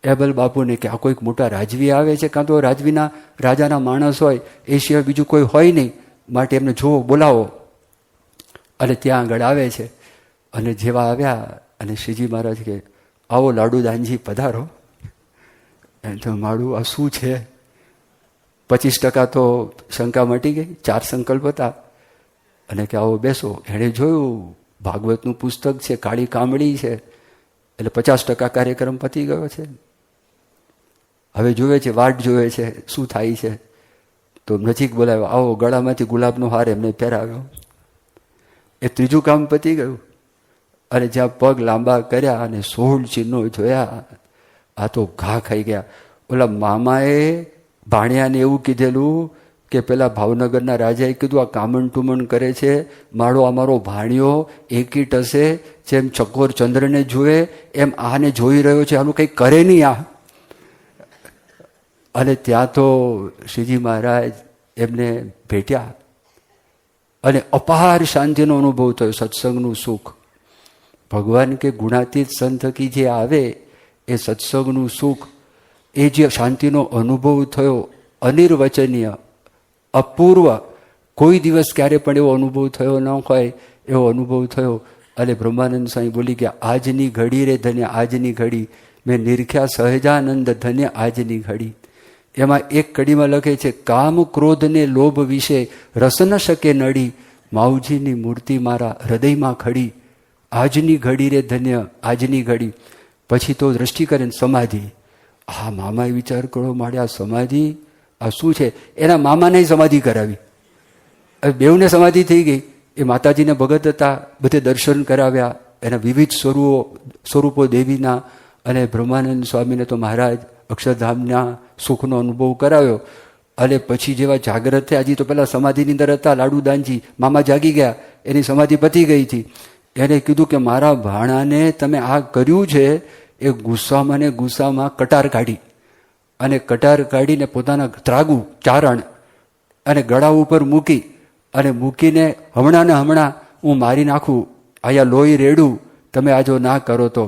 એબલ બાપુને કે આ કોઈક મોટા રાજવી આવે છે, કાં તો રાજવીના રાજાના માણસ હોય, એ સિવાય બીજું કોઈ હોય નહીં, માટે એમને જોવો, બોલાવો. અને ત્યાં આગળ આવે છે. અને જેવા આવ્યા અને શ્રીજી મહારાજ કે આવો લાડુદાનજી પધારો. એમ તો મારું આ શું છે? 25% તો શંકા મટી ગઈ, 4 સંકલ્પ હતા. અને કે આવો બેસો. એણે જોયું ભાગવતનું પુસ્તક છે, કાળી કામળી છે, એટલે 50% કાર્યક્રમ પતી ગયો છે. હવે જોવે છે, વાટ જોવે છે શું થાય છે. તો નજીક બોલાવ્યો, આવો. ગળામાંથી ગુલાબનો હાર એમને પહેરાવ્યો. એ ત્રીજું કામ પતી ગયું. અને જ્યાં પગ લાંબા કર્યા અને 16 ચિહ્નો જોયા, આ તો ઘા ખાઈ ગયા. ઓલા મામાએ ભાણિયાને એવું કીધેલું કે પેલા ભાવનગરના રાજાએ કીધું આ કામણ ટુમણ કરે છે, મારો અમારો ભાણિયો એકીટ હશે, જેમ ચકોર ચંદ્રને જુએ એમ આને જોઈ રહ્યો છે, આનું કંઈ કરે નહીં આ. અને ત્યાં તો શ્રીજી મહારાજ એમને ભેટ્યા અને અપાર શાંતિનો અનુભવ થયો, સત્સંગનું સુખ. ભગવાન કે ગુણાતીત સંત કી જે આવે એ સત્સંગનું સુખ, એ જે શાંતિનો અનુભવ થયો, અનિર્વચનીય, અપૂર્વ. કોઈ દિવસ ક્યારે પણ એવો અનુભવ થયો ન હોય એવો અનુભવ થયો. અને બ્રહ્માનંદ સ્વામી બોલી ગયા, આજની ઘડી રે ધન્ય આજની ઘડી, મેં નિરખ્યા સહજાનંદ ધન્ય આજની ઘડી. એમાં એક કડીમાં લખે છે, કામ ક્રોધ ને લોભ વિશે રસ ન શકે નડી, માવજીની મૂર્તિ મારા હૃદયમાં ખડી. આજની ઘડી રે ધન્ય આજની ઘડી. પછી તો દ્રષ્ટિ કરે સમાધિ. આ મામાએ વિચાર કરો માંડ્યા, સમાધિ આ શું છે? એના મામાને સમાધિ કરાવી. હવે બેઉને સમાધિ થઈ ગઈ. એ માતાજીને ભગત હતા, બધે દર્શન કરાવ્યા, એના વિવિધ સ્વરૂપો દેવીના. અને બ્રહ્માનંદ સ્વામીને તો મહારાજ અક્ષરધામના સુખનો અનુભવ કરાવ્યો. અને પછી જેવા જાગ્રત થયા, હજી તો પેલા સમાધિની અંદર હતા લાડુદાનજી, મામા જાગી ગયા, એની સમાધિ પતી ગઈ હતી. એને કીધું કે મારા ભાણાને તમે આ કર્યું છે, એ ગુસ્સામાં કટાર કાઢી. અને કટાર કાઢીને પોતાના ત્રાગુ ચારણ અને ગળા ઉપર મૂકી, અને મૂકીને હમણાં ને હમણાં હું મારી નાખું, અહીંયા લોહી રેડું, તમે આ જો ના કરો તો.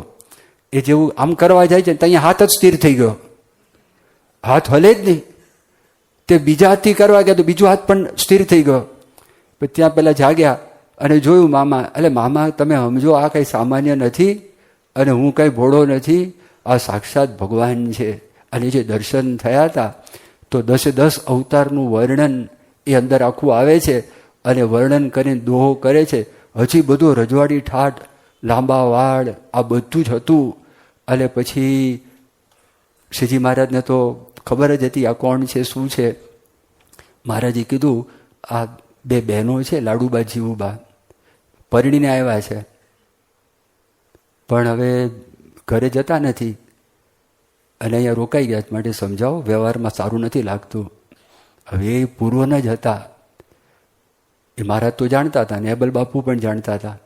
એ જેવું આમ કરવા જાય છે, ત્યાં હાથ જ સ્થિર થઈ ગયો, હાથ હલે જ નહીં. તે બીજા હાથથી કરવા ગયા તો બીજો હાથ પણ સ્થિર થઈ ગયો. ત્યાં પેલા જાગ્યા અને જોયું મામા. એટલે મામા તમે સમજો, આ કંઈ સામાન્ય નથી અને હું કંઈ ભોળો નથી, આ સાક્ષાત ભગવાન છે. અને જે દર્શન થયા હતા તો 10 અવતારનું વર્ણન એ અંદર આખું આવે છે. અને વર્ણન કરીને દોહો કરે છે. હજી બધું રજવાડી ઠાઠ, લાંબા વાળ, આ બધું જ હતું. અને પછી શ્રીજી મહારાજને તો ખબર જ હતી આ કોણ છે, શું છે. મહારાજે કીધું આ 2 બહેનો છે, લાડુબા જીવુબા, પરણીને આવ્યા છે, પણ હવે ઘરે જતા નથી અને અહીંયા રોકાઈ ગયા, માટે સમજાવો, વ્યવહારમાં સારું નથી લાગતું. હવે એ પૂર્વના જ હતા. એ મહારાજ તો જાણતા હતા, નેબલ બાપુ પણ જાણતા હતા.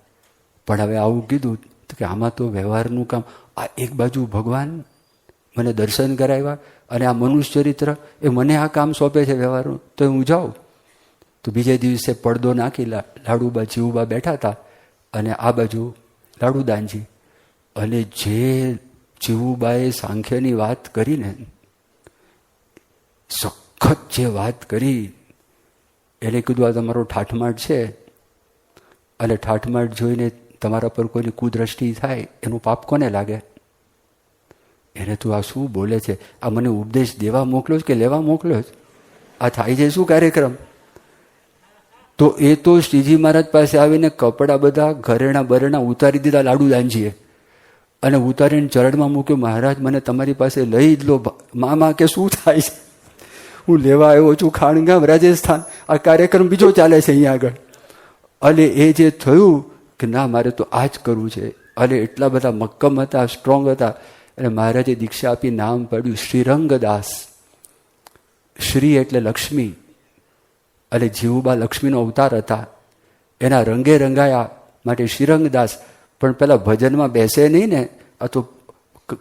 પણ હવે આવું કીધું કે આમાં તો વ્યવહારનું કામ. આ એક બાજુ ભગવાન મને દર્શન કરાવ્યા અને આ મનુષ્ય ચરિત્ર એ મને આ કામ સોંપે છે વ્યવહારનું, તો હું જાઉં. તો બીજે દિવસે પડદો નાખી લાડુબા જીવુબા બેઠા હતા અને આ બાજુ લાડુદાનજી. અને જે જીવુબાએ સાંખ્યની વાત કરીને, સખત જે વાત કરી, એને કીધું આ તમારો ઠાઠમાટ છે અને ઠાઠમાટ જોઈને તમારા પર કોઈની કુદ્રષ્ટિ થાય એનું પાપ કોને લાગે? એને તું આ શું બોલે છે? આ મને ઉપદેશ દેવા મોકલ્યો કે લેવા મોકલ્યો? આ થાય છે શું કાર્યક્રમ? તો એ તો શ્રીજી મહારાજ પાસે આવીને કપડાં બધા ઘરેણા બરેણા ઉતારી દીધા લાડુદાનજીએ અને ઉતારીને ચરણમાં મૂક્યું, મહારાજ મને તમારી પાસે લઈ જ લો. મામા કે શું થાય છે? હું લેવા આવ્યો છું ખાણગામ રાજસ્થાન, આ કાર્યક્રમ બીજો ચાલે છે અહીંયા આગળ. અને એ જે થયું કે ના મારે તો આ જ કરવું છે. અને એટલા બધા મક્કમ હતા, સ્ટ્રોંગ હતા. અને મહારાજે દીક્ષા આપી, નામ પાડ્યું શ્રીરંગદાસ. શ્રી એટલે લક્ષ્મી, અને જીવુબા લક્ષ્મીનો અવતાર હતા. એના રંગે રંગાયા માટે શ્રીરંગદાસ પણ પેલા ભજનમાં બેસે નહીં ને. આ તો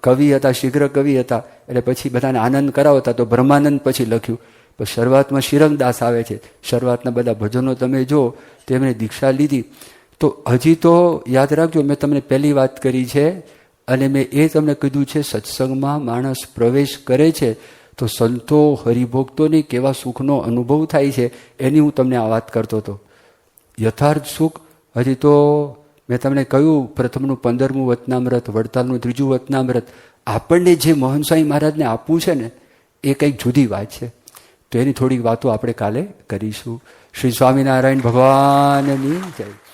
કવિ હતા, શીઘ્ર કવિ હતા, એટલે પછી બધાને આનંદ કરાવતા, તો બ્રહ્માનંદ પછી લખ્યું. પણ શરૂઆતમાં શ્રીરંગદાસ આવે છે. શરૂઆતના બધા ભજનો તમે જો, તેમણે દીક્ષા લીધી. તો હજી તો યાદ રાખજો, મેં તમને પહેલી વાત કરી છે, અને મેં એ તમને કીધું છે, સત્સંગમાં માણસ પ્રવેશ કરે છે તો સંતો હરિભોક્તોને કેવા સુખનો અનુભવ થાય છે, એની હું તમને આ વાત કરતો હતો. યથાર્થ સુખ હજી તો મેં તમને કહ્યું, પ્રથમનું 15મું વચનામૃત, વડતાલનું 3જું વચનામૃત, આપણને જે મોહન સ્વામી મહારાજને આપવું છે ને, એ કંઈક જુદી વાત છે. તો એની થોડીક વાતો આપણે કાલે કરીશું. શ્રી સ્વામિનારાયણ ભગવાનની જય.